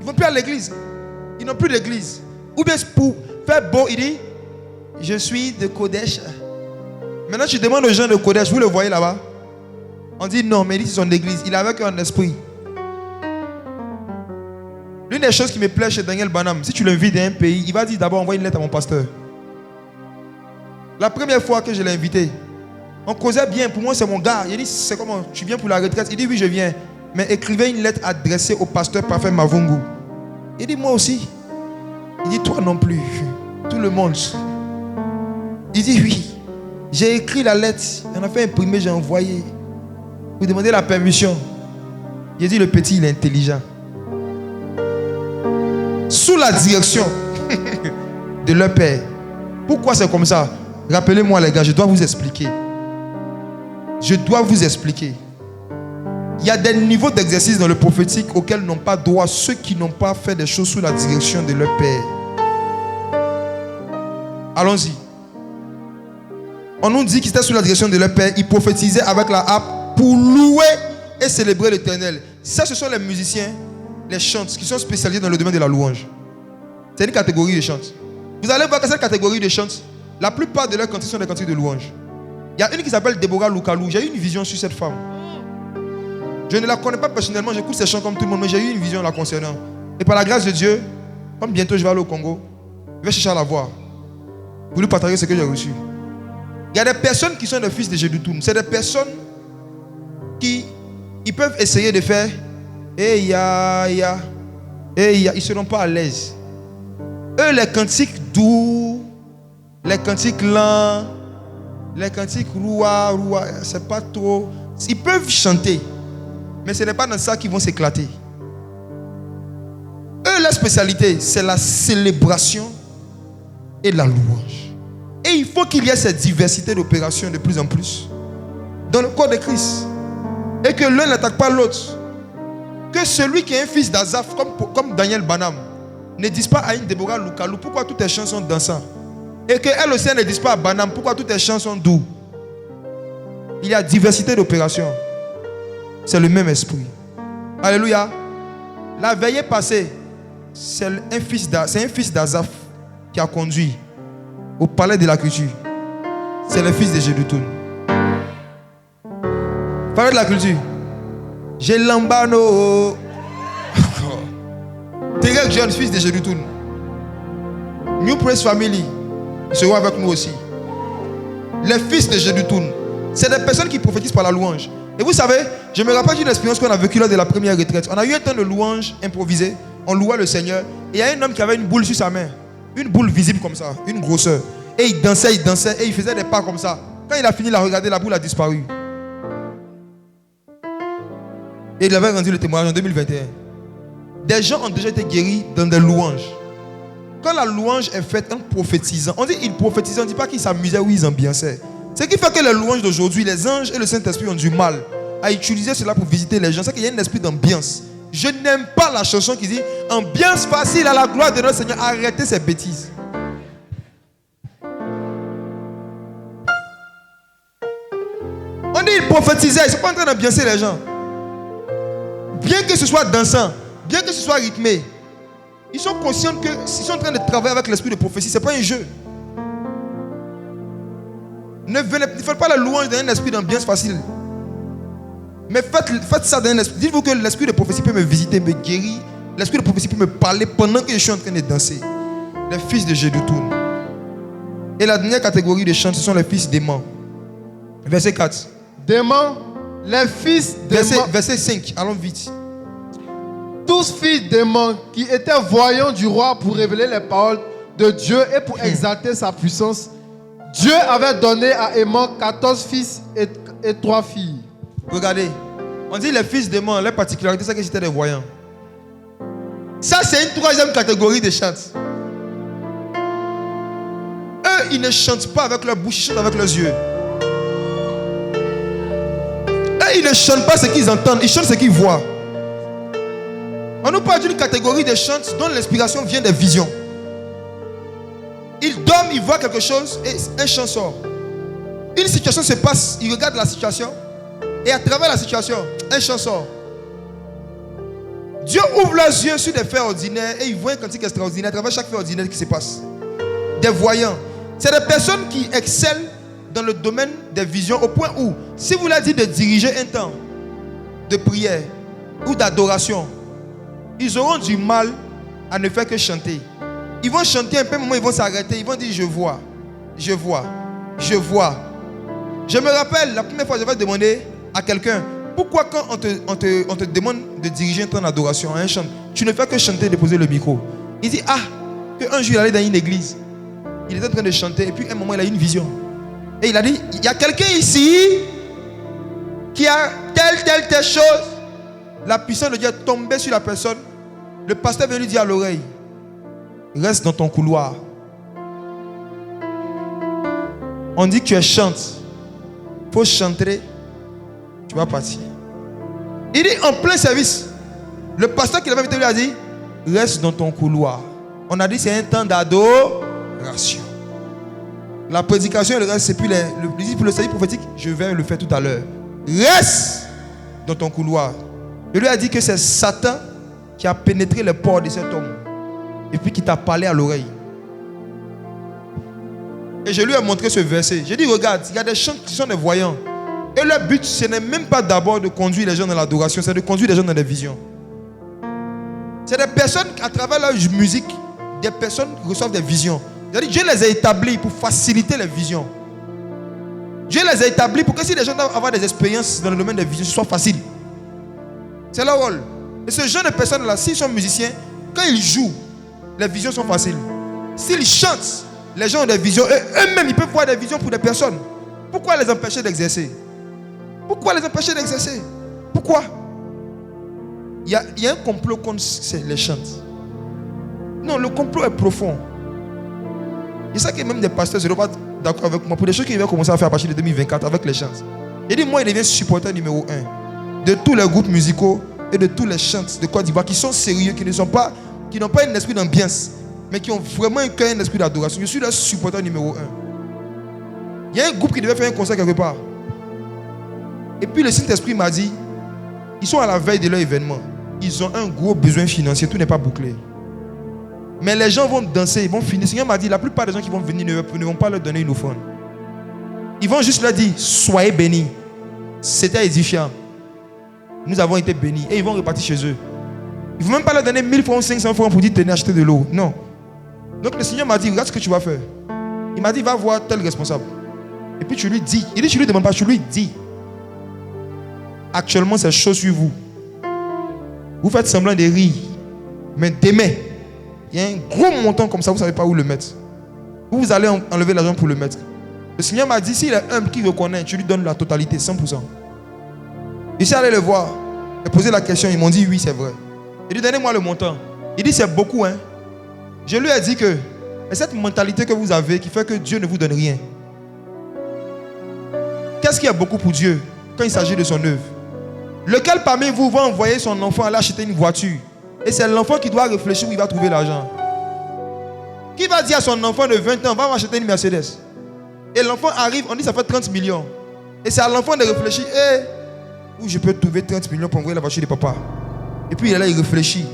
Ils ne vont plus à l'église. Ils n'ont plus d'église. Ou bien pour faire beau, il dit je suis de Kodesh. Maintenant, tu demandes aux gens de Kodesh, vous le voyez là-bas? On dit non, mais il dit c'est son église. Il est avec un esprit. L'une des choses qui me plaît chez Daniel Banham, si tu l'invites dans un pays, il va dire d'abord envoie une lettre à mon pasteur. La première fois que je l'ai invité, on causait bien. Pour moi, c'est mon gars. Il dit c'est comment? Tu viens pour la retraite? Il dit oui, je viens. Mais écrivez une lettre adressée au pasteur Parfait Mavungu. Il dit moi aussi. Il dit toi non plus. Tout le monde. Il dit oui. J'ai écrit la lettre. On a fait imprimer, j'ai envoyé. Vous demandez la permission. Il dit le petit, il est intelligent. Sous la direction de leur père. Pourquoi c'est comme ça? Rappelez-moi les gars, je dois vous expliquer. Je dois vous expliquer. Il y a des niveaux d'exercice dans le prophétique auxquels n'ont pas droit ceux qui n'ont pas fait des choses sous la direction de leur père. Allons-y. On nous dit qu'ils étaient sous la direction de leur père. Ils prophétisaient avec la harpe pour louer et célébrer l'Éternel. Ça, ce sont les musiciens, les chantes qui sont spécialisés dans le domaine de la louange. C'est une catégorie de chantes. Vous allez voir que cette catégorie de chantes, la plupart de leurs cantiques sont des cantiques de louange. Il y a une qui s'appelle Deborah Lukalou. J'ai eu une vision sur cette femme. Je ne la connais pas personnellement, j'écoute ses chants comme tout le monde, mais j'ai eu une vision la concernant. Et par la grâce de Dieu, comme bientôt je vais aller au Congo, je vais chercher à la voir pour lui partager ce que j'ai reçu. Il y a des personnes qui sont des fils de Jeduthun. C'est des personnes qui ils peuvent essayer de faire ils ne seront pas à l'aise. Eux, les cantiques doux, les cantiques lents, les cantiques roua, c'est pas trop. Ils peuvent chanter, mais ce n'est pas dans ça qu'ils vont s'éclater. Eux, leur spécialité, c'est la célébration et la louange. Et il faut qu'il y ait cette diversité d'opérations de plus en plus dans le corps de Christ. Et que l'un n'attaque pas l'autre. Que celui qui est un fils d'Azaph, comme Daniel Banham, ne dise pas à une Deborah Lukalou pourquoi toutes tes chants sont dansants. Et qu'elle aussi ne dise pas à Banham pourquoi toutes tes chants sont doux. Il y a diversité d'opérations. C'est le même esprit. Alléluia. La veillée passée, c'est un fils d'Azaph qui a conduit au palais de la culture. C'est le fils de Jeduthun. Palais de la culture. J'ai Lambano. Terek John, fils de Jeduthun. New Praise Family. Ils seront avec nous aussi. Les fils de Jeduthun. C'est des personnes qui prophétisent par la louange. Et vous savez, je me rappelle d'une expérience qu'on a vécue lors de la première retraite. On a eu un temps de louange improvisé. On louait le Seigneur. Et il y a un homme qui avait une boule sur sa main. Une boule visible comme ça, une grosseur. Et il dansait et il faisait des pas comme ça. Quand il a fini de la regarder, la boule a disparu. Et il avait rendu le témoignage en 2021. Des gens ont déjà été guéris dans des louanges. Quand la louange est faite en prophétisant, on dit ils prophétisaient, on ne dit pas qu'ils s'amusaient ou ils ambiançaient. Ce qui fait que les louanges d'aujourd'hui, les anges et le Saint-Esprit ont du mal à utiliser cela pour visiter les gens. C'est qu'il y a un esprit d'ambiance. Je n'aime pas la chanson qui dit ambiance facile à la gloire de notre Seigneur. Arrêtez ces bêtises. On dit ils prophétisaient, ils ne sont pas en train d'ambiancer les gens. Bien que ce soit dansant, bien que ce soit rythmé, ils sont conscients que s'ils sont en train de travailler avec l'esprit de prophétie, ce n'est pas un jeu. Ne faites pas la louange d'un esprit d'ambiance facile. Mais faites ça d'un esprit. Dites-vous que l'esprit de prophétie peut me visiter, me guérir. L'esprit de prophétie peut me parler pendant que je suis en train de danser. Les fils de Jeduthun. Et la dernière catégorie de chants, ce sont les fils d'Éman. Verset 4. Démon, les fils d'Éman. Verset 5, allons vite. Tous fils d'Éman qui étaient voyants du roi pour révéler les paroles de Dieu et pour exalter sa puissance. Dieu avait donné à Éman 14 fils et 3 filles. Regardez, on dit les fils démons, leur particularité, c'est qu'ils étaient des voyants. Ça, c'est une troisième catégorie de chantes. Eux, ils ne chantent pas avec leur bouche, ils chantent avec leurs yeux. Eux, ils ne chantent pas ce qu'ils entendent, ils chantent ce qu'ils voient. On nous parle d'une catégorie de chantes dont l'inspiration vient des visions. Ils dorment, ils voient quelque chose et un chant sort. Une situation se passe, ils regardent la situation et à travers la situation, un chant sort. Dieu ouvre leurs yeux sur des faits ordinaires et ils voient un cantique extraordinaire à travers chaque fait ordinaire qui se passe. Des voyants. C'est des personnes qui excellent dans le domaine des visions au point où, si vous leur dites de diriger un temps de prière ou d'adoration, ils auront du mal à ne faire que chanter. Ils vont chanter un peu, un moment ils vont s'arrêter, ils vont dire je vois, je vois, je vois. Je me rappelle, la première fois j'avais demandé à quelqu'un, pourquoi quand on te demande de diriger un temps d'adoration, un chant, tu ne fais que chanter et déposer le micro. Il dit, qu'un jour il allait dans une église, il était en train de chanter et puis à un moment il a eu une vision. Et il a dit, il y a quelqu'un ici qui a telle chose. La puissance de Dieu est tombée sur la personne. Le pasteur vient lui dire à l'oreille, reste dans ton couloir. On dit que tu es chante. Il faut chanter. Tu vas partir. Il dit en plein service. Le pasteur qui l'avait invité lui a dit, reste dans ton couloir. On a dit c'est un temps d'adoration. La prédication et le reste, c'est plus le service prophétique. Je vais le faire tout à l'heure. Reste dans ton couloir. Je lui ai dit que c'est Satan qui a pénétré le port de cet homme et puis qui t'a parlé à l'oreille. Et je lui ai montré ce verset. J'ai dit, regarde, il y a des chants qui sont des voyants. Et leur but, ce n'est même pas d'abord de conduire les gens dans l'adoration, c'est de conduire les gens dans des visions. C'est des personnes, à travers leur musique, des personnes reçoivent des visions. J'ai dit, Dieu les a établis pour faciliter les visions. Dieu les a établis pour que si les gens doivent avoir des expériences dans le domaine des visions, ce soit facile. C'est leur rôle. Et ce genre de personnes-là, s'ils sont musiciens, quand ils jouent, les visions sont faciles. S'ils chantent, les gens ont des visions. Et eux-mêmes, ils peuvent voir des visions pour des personnes. Pourquoi les empêcher d'exercer? Pourquoi les empêcher d'exercer? Pourquoi? Il y a un complot contre les chantes. Non, le complot est profond. Et ça que même des pasteurs ne sont pas d'accord avec moi pour des choses qu'ils vont commencer à faire à partir de 2024 avec les chants. Et dit, moi, il devient supporter numéro 1 de tous les groupes musicaux et de tous les chants de Côte d'Ivoire qui sont sérieux, qui n'ont pas un esprit d'ambiance, mais qui ont vraiment un esprit d'adoration. Je suis leur supporter numéro 1. Il y a un groupe qui devait faire un concert quelque part. Et puis le Saint-Esprit m'a dit, ils sont à la veille de leur événement. Ils ont un gros besoin financier, tout n'est pas bouclé. Mais les gens vont danser, ils vont finir. Le Seigneur m'a dit, la plupart des gens qui vont venir ne vont pas leur donner une offrande. Ils vont juste leur dire, soyez bénis. C'était édifiant. Nous avons été bénis. Et ils vont repartir chez eux. Il ne faut même pas leur donner 1000 francs ou 500 francs pour dire, tenez, achetez de l'eau. Non. Donc le Seigneur m'a dit, regarde ce que tu vas faire. Il m'a dit, va voir tel responsable. Et puis tu lui dis. Il dit, tu ne lui demandes pas, tu lui dis. Actuellement, c'est chaud sur vous. Vous faites semblant de rire. Mais demain, il y a un gros montant comme ça, vous ne savez pas où le mettre. Vous allez enlever l'argent pour le mettre. Le Seigneur m'a dit, s'il est un qui reconnaît, tu lui donnes la totalité, 100%. Je suis allé le voir. J'ai posé la question, ils m'ont dit, oui, c'est vrai. Il dit, donnez-moi le montant. Il dit, c'est beaucoup, hein. Je lui ai dit que cette mentalité que vous avez qui fait que Dieu ne vous donne rien. Qu'est-ce qui est beaucoup pour Dieu quand il s'agit de son œuvre? Lequel parmi vous va envoyer son enfant aller acheter une voiture? Et c'est l'enfant qui doit réfléchir où il va trouver l'argent. Qui va dire à son enfant de 20 ans, va m'acheter une Mercedes? Et l'enfant arrive, on dit ça fait 30 millions. Et c'est à l'enfant de réfléchir, où je peux trouver 30 millions pour envoyer la voiture de papa? Et puis il est là, il réfléchit.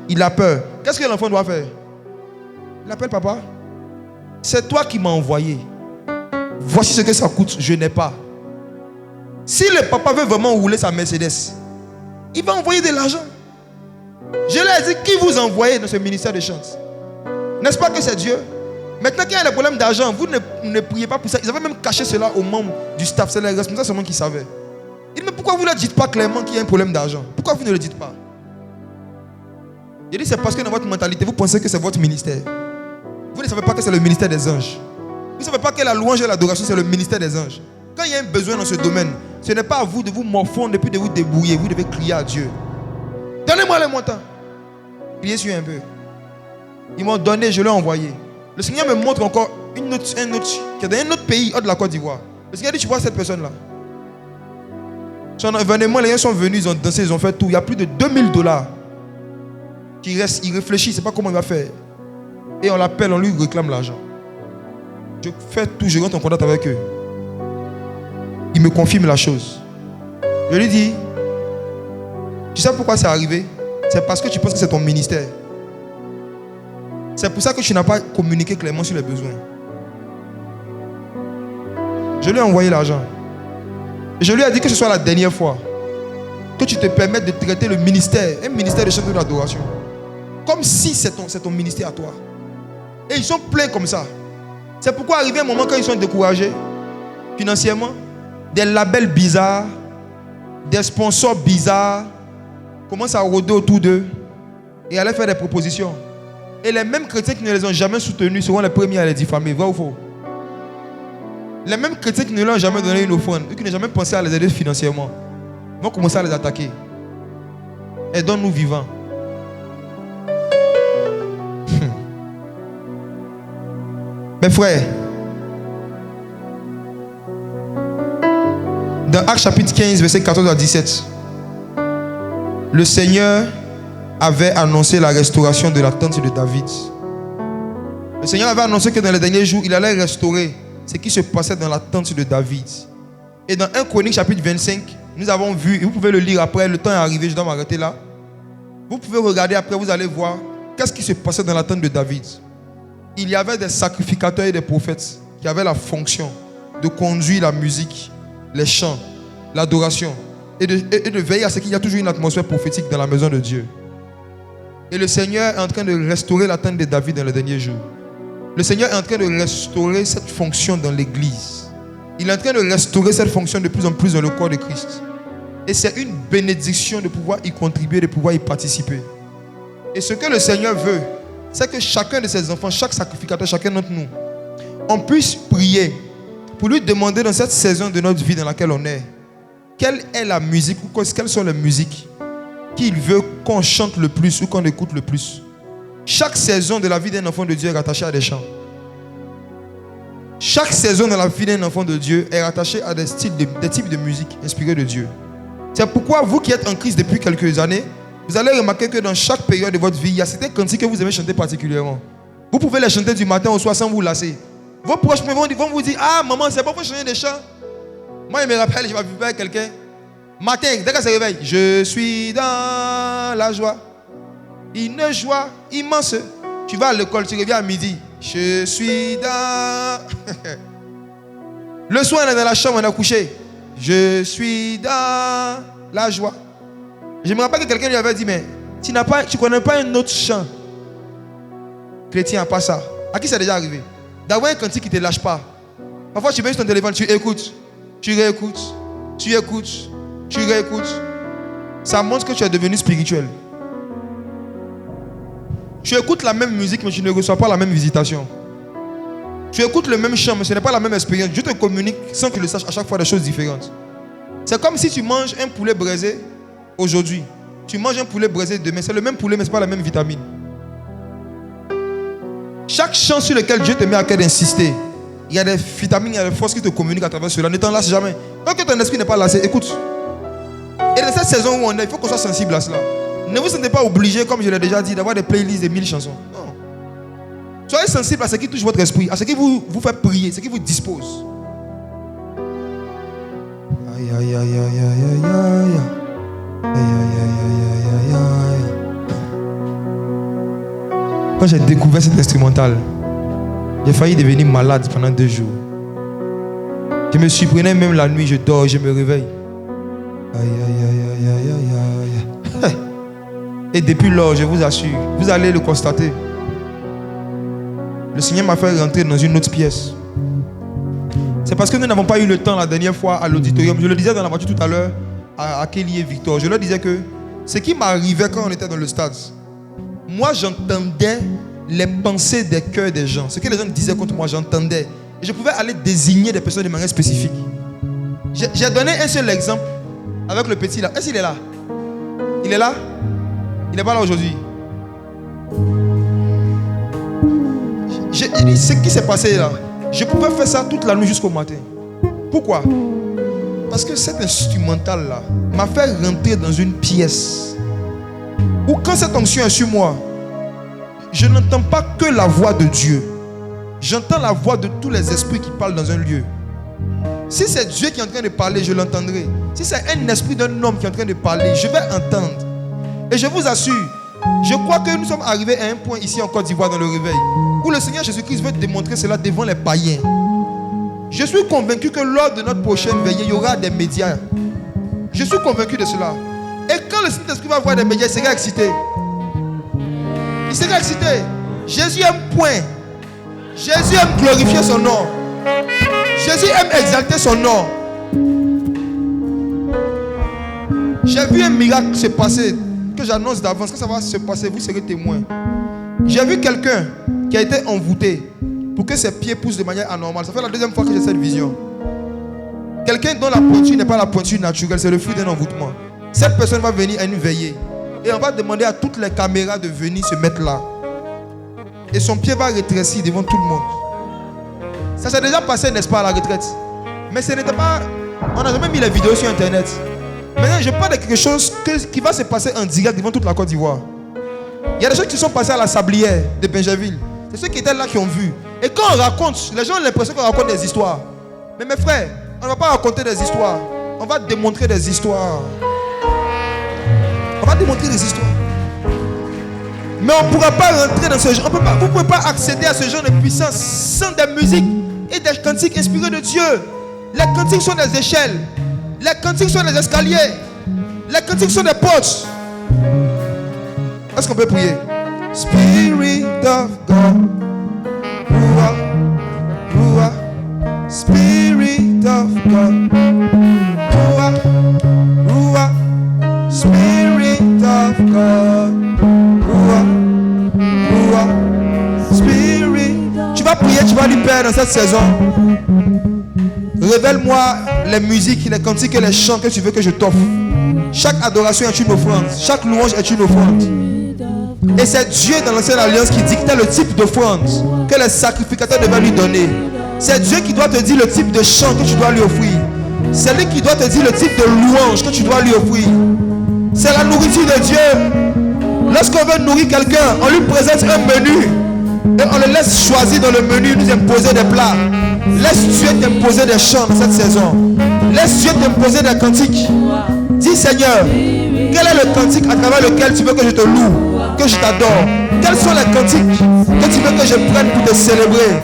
Il a peur. Qu'est-ce que l'enfant doit faire? Il appelle papa. C'est toi qui m'as envoyé. Voici ce que ça coûte, je n'ai pas. Si le papa veut vraiment rouler sa Mercedes, il va envoyer de l'argent. Je leur ai dit, qui vous envoyez dans ce ministère de chants? N'est-ce pas que c'est Dieu? Maintenant qu'il y a des problèmes d'argent, vous ne priez pas pour ça. Ils avaient même caché cela aux membres du staff. C'est les responsables seulement qui savaient. Il dit, mais pourquoi vous ne leur dites pas clairement qu'il y a un problème d'argent? Pourquoi vous ne le dites pas? Il dit, c'est parce que dans votre mentalité, vous pensez que c'est votre ministère. Vous ne savez pas que c'est le ministère des anges. Vous ne savez pas que la louange et l'adoration, c'est le ministère des anges. Quand il y a un besoin dans ce domaine, ce n'est pas à vous de vous morfondre et puis de vous débrouiller. Vous devez crier à Dieu. Donnez-moi le montant. Criez sur un peu. Ils m'ont donné, je l'ai envoyé. Le Seigneur me montre encore un autre, qui est dans un autre pays, hors de la Côte d'Ivoire. Le Seigneur dit, tu vois cette personne-là. Son événement, les gens sont venus, ils ont dansé, ils ont fait tout. Il y a plus de $2000 qui restent. Il réfléchit, il ne sait pas comment il va faire. Et on l'appelle, on lui réclame l'argent. Je fais tout, je rentre en contact avec eux. Il me confirme la chose. Je lui dis, tu sais pourquoi c'est arrivé? C'est parce que tu penses que c'est ton ministère. C'est pour ça que tu n'as pas communiqué clairement sur les besoins. Je lui ai envoyé l'argent. Et je lui ai dit que ce soit la dernière fois que tu te permettes de traiter le ministère, un ministère de chef de l'adoration, comme si c'est ton ministère à toi. Et ils sont pleins comme ça. C'est pourquoi arrivé un moment quand ils sont découragés financièrement, des labels bizarres, des sponsors bizarres commencent à rôder autour d'eux et à leur faire des propositions. Et les mêmes chrétiens qui ne les ont jamais soutenus seront les premiers à les diffamer. Vrai ou faux? Les mêmes chrétiens qui ne leur ont jamais donné une offrande, eux qui n'ont jamais pensé à les aider financièrement, vont commencer à les attaquer. Aidons-nous vivants. Mes frères, dans Actes chapitre 15, verset 14 à 17, le Seigneur avait annoncé la restauration de la tente de David. Le Seigneur avait annoncé que dans les derniers jours, il allait restaurer ce qui se passait dans la tente de David. Et dans 1 Chronique chapitre 25, nous avons vu, et vous pouvez le lire après, le temps est arrivé, je dois m'arrêter là. Vous pouvez regarder après, vous allez voir qu'est-ce qui se passait dans la tente de David. Il y avait des sacrificateurs et des prophètes qui avaient la fonction de conduire la musique, les chants, l'adoration et de veiller à ce qu'il y a toujours une atmosphère prophétique dans la maison de Dieu. Et le Seigneur est en train de restaurer la tente de David dans les derniers jours. Le Seigneur est en train de restaurer cette fonction dans l'église. Il est en train de restaurer cette fonction de plus en plus dans le corps de Christ. Et c'est une bénédiction de pouvoir y contribuer, de pouvoir y participer. Et ce que le Seigneur veut, c'est que chacun de ses enfants, chaque sacrificateur, chacun d'entre nous, on puisse prier pour lui demander dans cette saison de notre vie dans laquelle on est, quelle est la musique ou quelles sont les musiques qu'il veut qu'on chante le plus ou qu'on écoute le plus. Chaque saison de la vie d'un enfant de Dieu est rattachée à des chants. Chaque saison de la vie d'un enfant de Dieu est rattachée à des types de musique inspirés de Dieu. C'est pourquoi vous qui êtes en Christ depuis quelques années, vous allez remarquer que dans chaque période de votre vie, il y a certains cantiques que vous aimez chanter particulièrement. Vous pouvez les chanter du matin au soir sans vous lasser. Vos proches vont vous dire, ah maman, c'est pas pour chanter des chants. Moi, je me rappelle, je vais vivre avec quelqu'un. Matin, dès qu'elle se réveille, je suis dans la joie. Une joie immense. Tu vas à l'école, tu reviens à midi. Je suis dans... Le soir, on est dans la chambre, on a couché. Je suis dans la joie. Je me rappelle que quelqu'un lui avait dit, mais tu ne connais pas un autre chant chrétien, pas ça. À qui c'est déjà arrivé? D'avoir un cantique qui ne te lâche pas. Parfois, tu mets sur ton téléphone, tu écoutes, tu réécoutes, tu écoutes, tu réécoutes. Ça montre que tu es devenu spirituel. Tu écoutes la même musique, mais tu ne reçois pas la même visitation. Tu écoutes le même chant, mais ce n'est pas la même expérience. Dieu te communique sans que tu le saches à chaque fois des choses différentes. C'est comme si tu manges un poulet braisé aujourd'hui. Tu manges un poulet braisé demain. C'est le même poulet, mais ce n'est pas la même vitamine. Chaque chant sur lequel Dieu te met à cœur d'insister, il y a des vitamines, il y a des forces qui te communiquent à travers cela. Ne t'en lasse jamais. Tant que ton esprit n'est pas lassé, écoute. Et dans cette saison où on est, il faut qu'on soit sensible à cela. Ne vous sentez pas obligé, comme je l'ai déjà dit, d'avoir des playlists de 1000 chansons. Non. Soyez sensible à ce qui touche votre esprit, à ce qui vous fait prier, ce qui vous dispose. Aïe, aïe, aïe, aïe, aïe, aïe, aïe. Aïe, aïe, aïe, aïe, aïe, aïe. Quand j'ai découvert cet instrumental, j'ai failli devenir malade pendant 2 jours. Je me surprenais même la nuit, je dors, je me réveille. Aïe, aïe, aïe, aïe, aïe, aïe, aïe. Et depuis lors, je vous assure, vous allez le constater. Le Seigneur m'a fait rentrer dans une autre pièce. C'est parce que nous n'avons pas eu le temps la dernière fois à l'auditorium. Je le disais dans la voiture tout à l'heure à Kelly et Victor. Je leur disais que ce qui m'arrivait quand on était dans le stade, moi j'entendais les pensées des cœurs des gens. Ce que les gens disaient contre moi, j'entendais. Et je pouvais aller désigner des personnes de manière spécifique. J'ai donné un seul exemple avec le petit là. Est-ce qu'il est là? Il est là? Il n'est pas là aujourd'hui. Ce qui s'est passé là, je pouvais faire ça toute la nuit jusqu'au matin. Pourquoi? Parce que cet instrumental là m'a fait rentrer dans une pièce où quand cette onction est sur moi, je n'entends pas que la voix de Dieu. J'entends la voix de tous les esprits qui parlent dans un lieu. Si c'est Dieu qui est en train de parler, je l'entendrai. Si c'est un esprit d'un homme qui est en train de parler, je vais entendre. Et je vous assure, je crois que nous sommes arrivés à un point ici en Côte d'Ivoire dans le réveil où le Seigneur Jésus-Christ veut démontrer cela devant les païens. Je suis convaincu que lors de notre prochaine veillée, il y aura des médias. Je suis convaincu de cela. Et quand le Saint-Esprit va voir des médias, il sera excité. Il sera excité. Jésus aime point. Jésus aime glorifier son nom. Jésus aime exalter son nom. J'ai vu un miracle se passer, que j'annonce d'avance, que ça va se passer, vous serez témoins. J'ai vu quelqu'un qui a été envoûté pour que ses pieds poussent de manière anormale. Ça fait la deuxième fois que j'ai cette vision. Quelqu'un dont la pointure n'est pas la pointure naturelle, c'est le fruit d'un envoûtement. Cette personne va venir à une veillée et on va demander à toutes les caméras de venir se mettre là. Et son pied va rétrécir devant tout le monde. Ça s'est déjà passé, n'est-ce pas, à la retraite? Mais ce n'était pas... On n'a jamais mis les vidéos sur internet. Maintenant, je parle de quelque chose qui va se passer en direct devant toute la Côte d'Ivoire. Il y a des choses qui sont passées à la Sablière de Benjerville. C'est ceux qui étaient là qui ont vu. Et quand on raconte, les gens ont l'impression qu'on raconte des histoires. Mais mes frères, on ne va pas raconter des histoires. On va démontrer des histoires. On va démontrer des histoires. Mais on ne pourra pas rentrer dans ce genre. Vous ne pouvez pas accéder à ce genre de puissance sans des musiques et des cantiques inspirés de Dieu. Les cantiques sont des échelles. Les cantiques sont des escaliers. Les cantiques sont des portes. Est-ce qu'on peut prier? Spirit of God, Ruach, Ruach, Spirit of God, Ruach, Ruach, Spirit of God, Ruach, Ruach, Spirit. Tu vas prier, tu vas lui perdre dans cette saison. Révèle-moi les musiques, les cantiques et les chants que tu veux que je t'offre. Chaque adoration est une offrande. Chaque louange est une offrande. Et c'est Dieu dans l'ancienne alliance qui dictait le type d'offrande que les sacrificateurs devaient lui donner. C'est Dieu qui doit te dire le type de chant que tu dois lui offrir. C'est lui qui doit te dire le type de louange que tu dois lui offrir. C'est la nourriture de Dieu. Lorsqu'on veut nourrir quelqu'un, on lui présente un menu. Et on le laisse choisir dans le menu, nous imposer des plats. Laisse Dieu t'imposer des chants dans cette saison. Laisse Dieu t'imposer des cantiques. Dis Seigneur, quel est le cantique à travers lequel tu veux que je te loue, que je t'adore? Quels sont les cantiques que tu veux que je prenne pour te célébrer?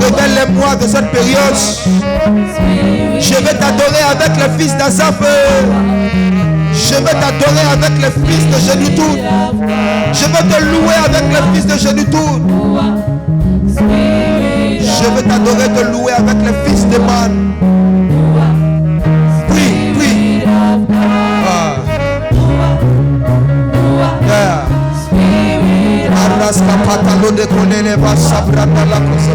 Révèle-les-moi de cette période. Je vais t'adorer avec les fils d'Asaph. Je vais t'adorer avec les fils de Génutoun. Je vais te louer avec les fils de Génutoun. Je vais t'adorer, te louer avec les fils de Man. Prie, prie. Ah. Yeah. Arrasca patalo de conele va sabranda la cosa.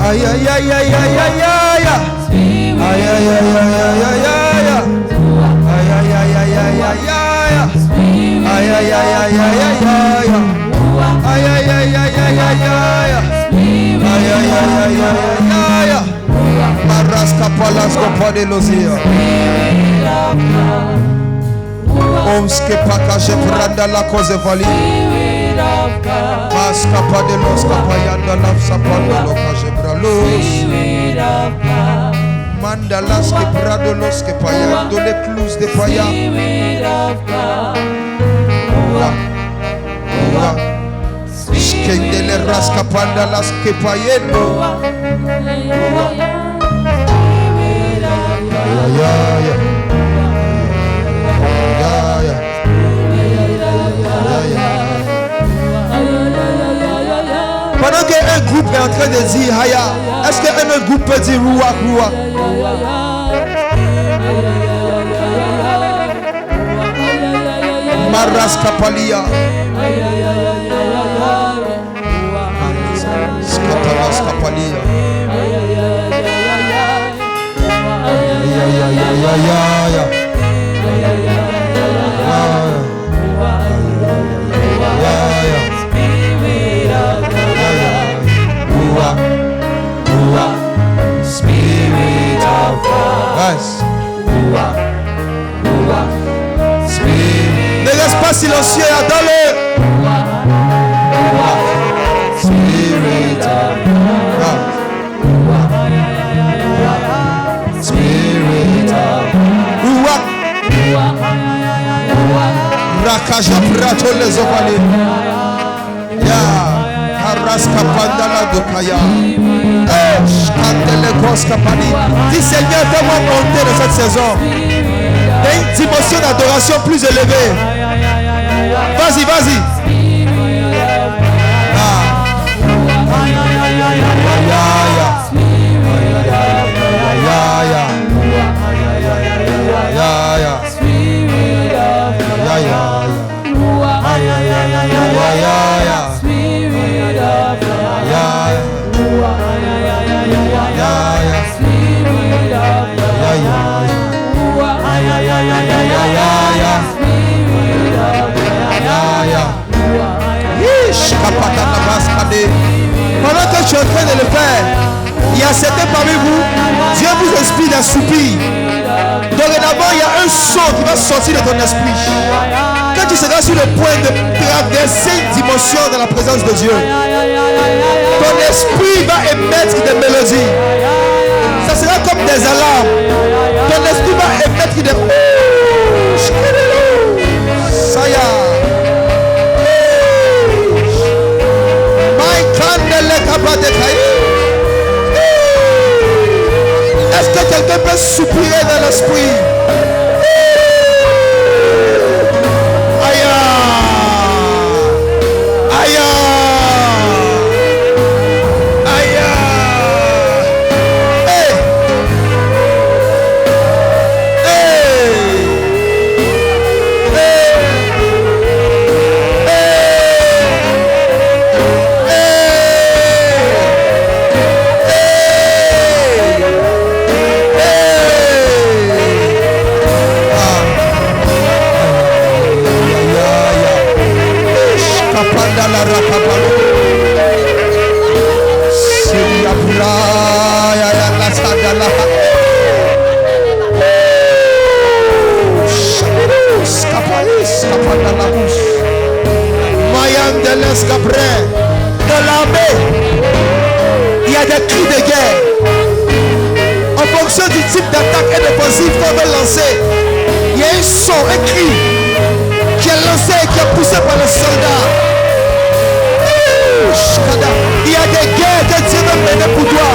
Ay ay ay ay ay ay ay. Ay ay ay ay ay ay ay. Ay ay ay ay ay ay ay. Ay ay ay ay ay ay ay. Ay ay ay ay ay ay ay. Ay ay ay ay ay ay. Marrasca palasco padelosia. Omske pakaje pranda la cose vali. Masca padelos kapayanda la sapando lo kaje bralos. Mandalas que prado los que payando le clus de paya. Que le rasca panda las que payendo. Pendant qu'un groupe est en train de dire Haya, est-ce qu'un autre groupe peut dire Ruach, Ruach? Maras Kapalia. Skatalas Kapalia. Spirit of God. Ne reste pas silencieux, adore-le. Spirit of God. Spirit of God. Rakaja prato les ovale. Ya Araska pandala dokaya. Cantele koska pani. Dis Seigneur, fais-moi monter dans cette saison. T'as une dimension d'adoration plus élevée. Vas-y, vas-y. Pendant que je suis en train de le faire, il y a certains parmi vous, Dieu vous inspire d'un soupir. Dorénavant, il y a un son qui va sortir de ton esprit. Quand tu seras sur le point de traverser une dimension dans la présence de Dieu, ton esprit va émettre des mélodies. Ça sera comme des alarmes. Ton esprit va émettre des... Ça y est. Est-ce que quelqu'un peut soupirer dans l'esprit? Aïe! Aïe! Aïe! Hey! Dans l'armée, il y a des cris de guerre. En fonction du type d'attaque et d'offensive qu'on veut lancer, il y a un son, un cri qui est lancé et qui est poussé par le soldat. Il y a des guerres que Dieu veut mener pour toi.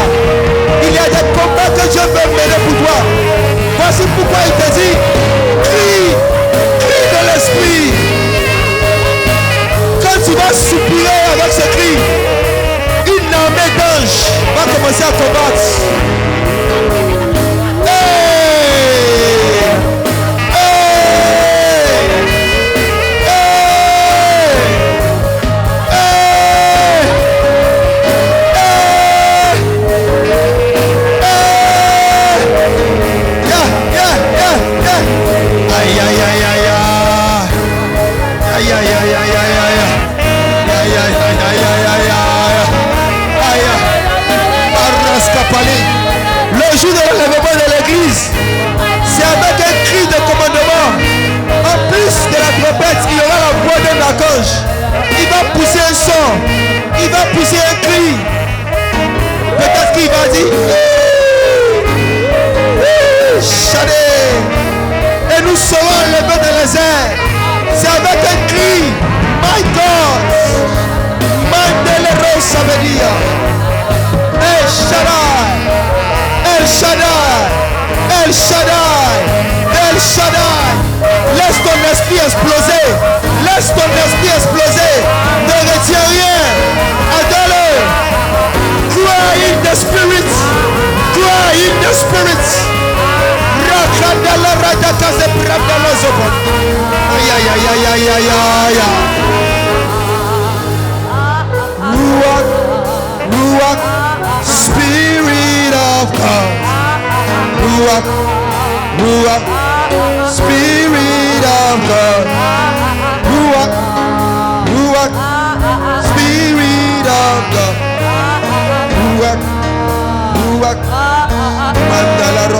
Il y a des combats que Dieu veut mener pour toi. Voici pourquoi il te dit, crie, crie de l'esprit. Quand tu vas soupirer avec ce cri, une armée d'anges va commencer à combattre. Le jour de l'enlèvement de l'église, c'est avec un cri de commandement. En plus de la trompette, il y aura la voix d'un archange. Il va pousser un son, il va pousser un cri. Peut-être qu'il va dire Chadé. Et nous serons enlevés dans les airs. C'est avec un cri. My God, Mandelero, ça veut dire El Shaddai, El Shaddai, El Shaddai, El Shaddai. Laisse ton esprit exploser. Laisse ton esprit exploser. Ne retiens rien. Adore-le. Cry in the spirit. Cry in the spirit. Rakandala radaka se prabdala zobon. Aïe aïe aïe aïe aïe aïe aïe.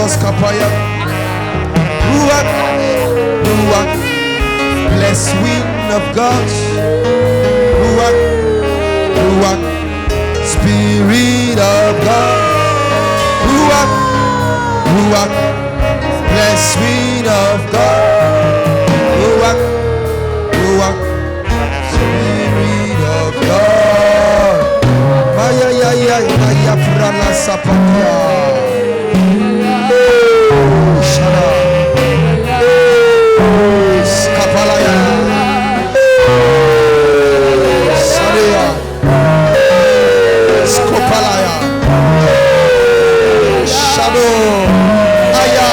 Kapaya. Ruach, Ruach, bless wind of God. Ruach, Ruach, Spirit of God. Ruach, Ruach, bless wind of God. Ruach, Ruach, Spirit of God. Maya ya ya ya ya prana sapatia. Shara. Skapalaya. Saria. Skopalaya. Shadow. Aya.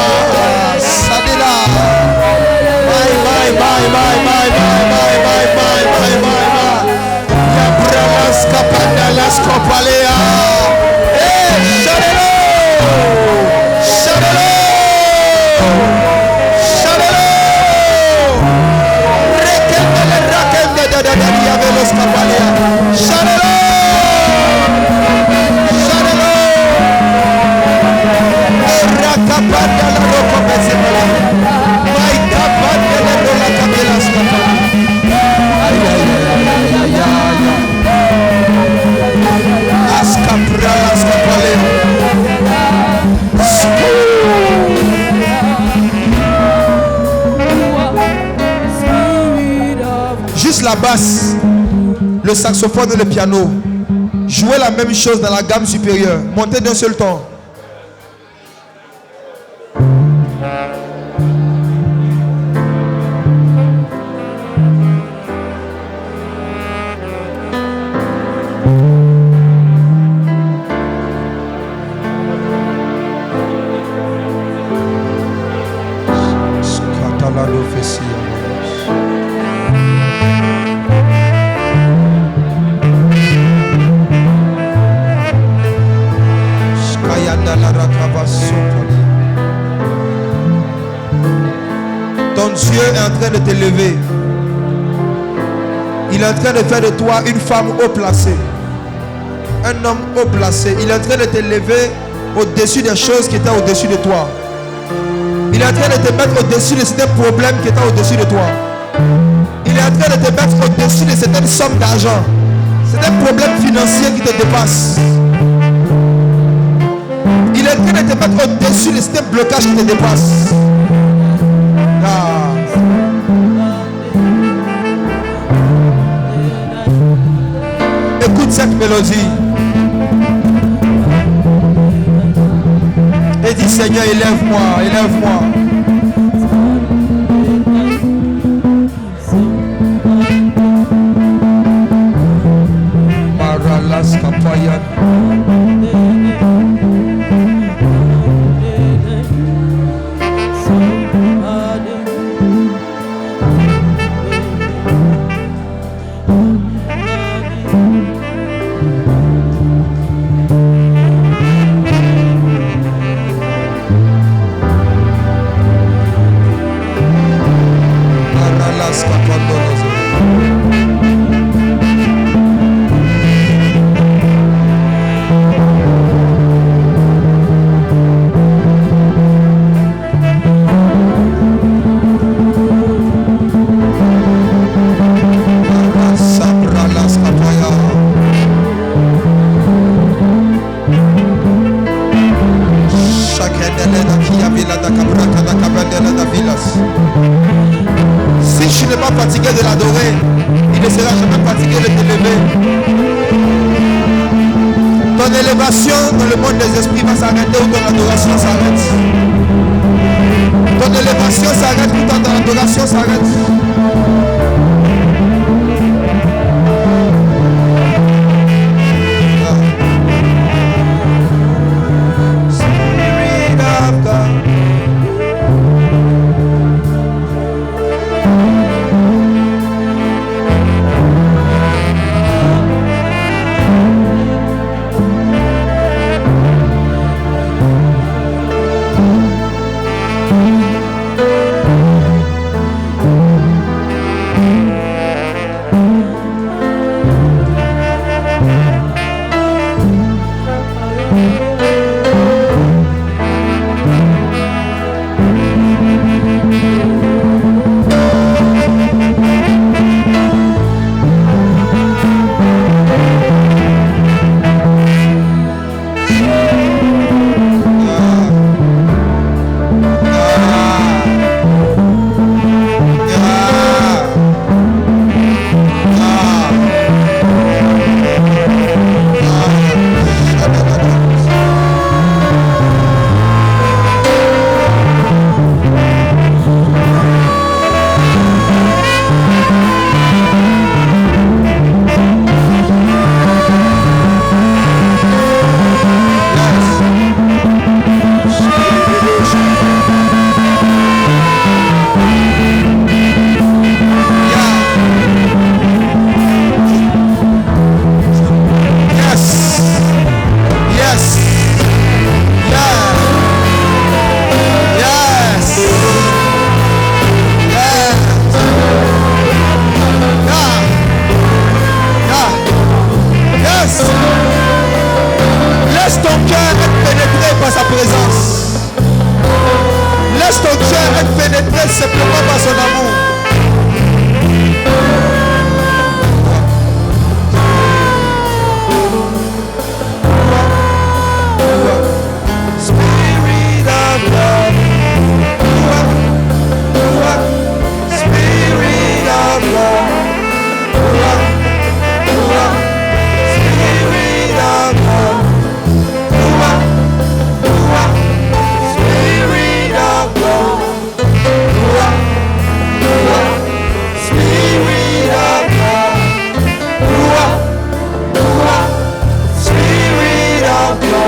Sadila. Ya brava skapanda la skopalaya. Shadelo. Shadelo. Shadelo. Rekende da dia velos kapalaya. Shadelo. Shadelo. Rakapanda la roko bezemala. Mai kapanda la rola kapela skapalaya. Ay ay ay ay ay. Askapra skapalaya. Juste la basse, le saxophone et le piano. Jouez la même chose dans la gamme supérieure. Montez d'un seul ton. Ton Dieu est en train de t'élever. Il est en train de faire de toi une femme haut placée, un homme haut placé. Il est en train de t'élever au-dessus des choses qui étaient au-dessus de toi. Il est en train de te mettre au-dessus de certains problèmes qui étaient au-dessus de toi. Il est en train de te mettre au-dessus de certaines sommes d'argent, certains problèmes financiers qui te dépassent. Il est en train de te mettre au-dessus de certains blocages qui te dépassent. Écoute cette mélodie et dis Seigneur, élève-moi, élève-moi. Maralas Kapaya. Si je n'ai pas fatigué de l'adorer, il ne sera jamais fatigué de t'élever. Ton élévation dans le monde des esprits va s'arrêter où ton adoration s'arrête. Ton élévation s'arrête où ton adoration s'arrête. Spirit of God. simplement par son amour. Spirit of God. Spirit of God. Spirit of God. Spirit of God. Spirit of God. Spirit of God.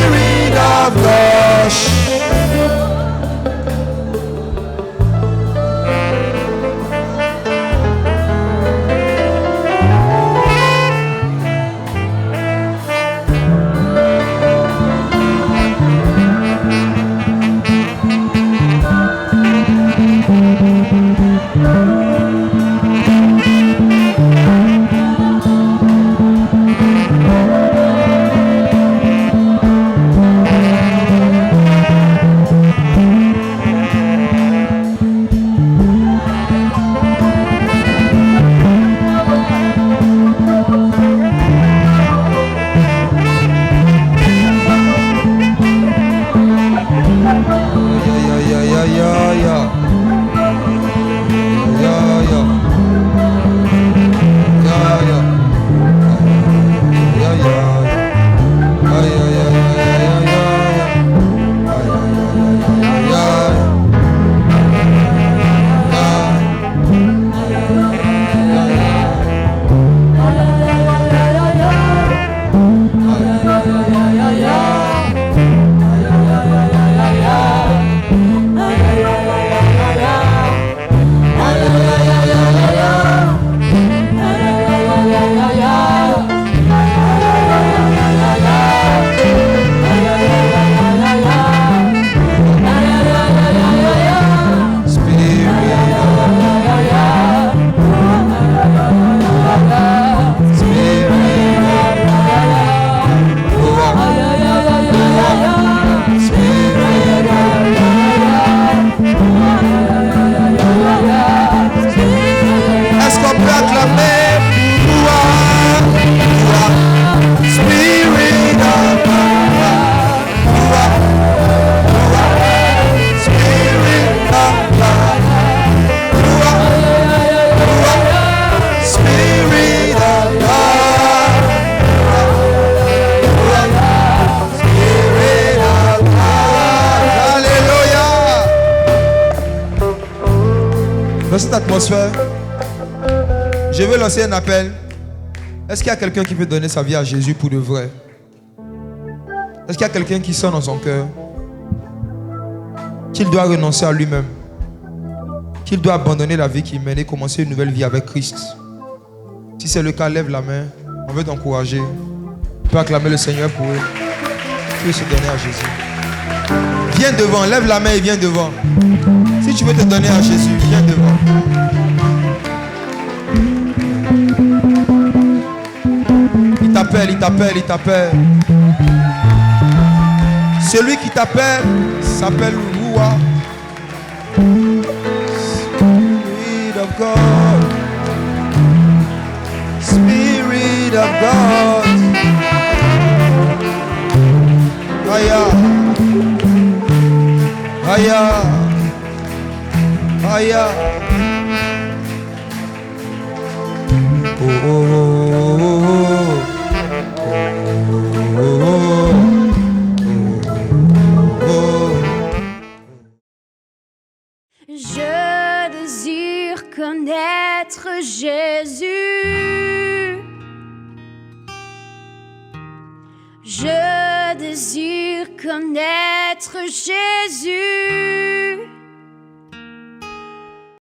Spirit of God. Dans cette atmosphère, je veux lancer un appel. Est-ce qu'il y a quelqu'un qui veut donner sa vie à Jésus pour de vrai? Est-ce qu'il y a quelqu'un qui sent dans son cœur qu'il doit renoncer à lui-même, qu'il doit abandonner la vie qu'il mène et commencer une nouvelle vie avec Christ? Si c'est le cas, lève la main. On veut t'encourager. Tu peux acclamer le Seigneur pour eux. Tu veux se donner à Jésus. Viens devant, lève la main et viens devant. Si tu veux te donner à Jésus, viens devant. Il t'appelle, il t'appelle, il t'appelle. Celui qui t'appelle s'appelle Roua. Spirit of God. Spirit of God. Aya. Aya. Aya. Oh, oh, oh, oh, oh, oh, oh, oh. Je désire connaître Jésus. Je désire connaître Jésus.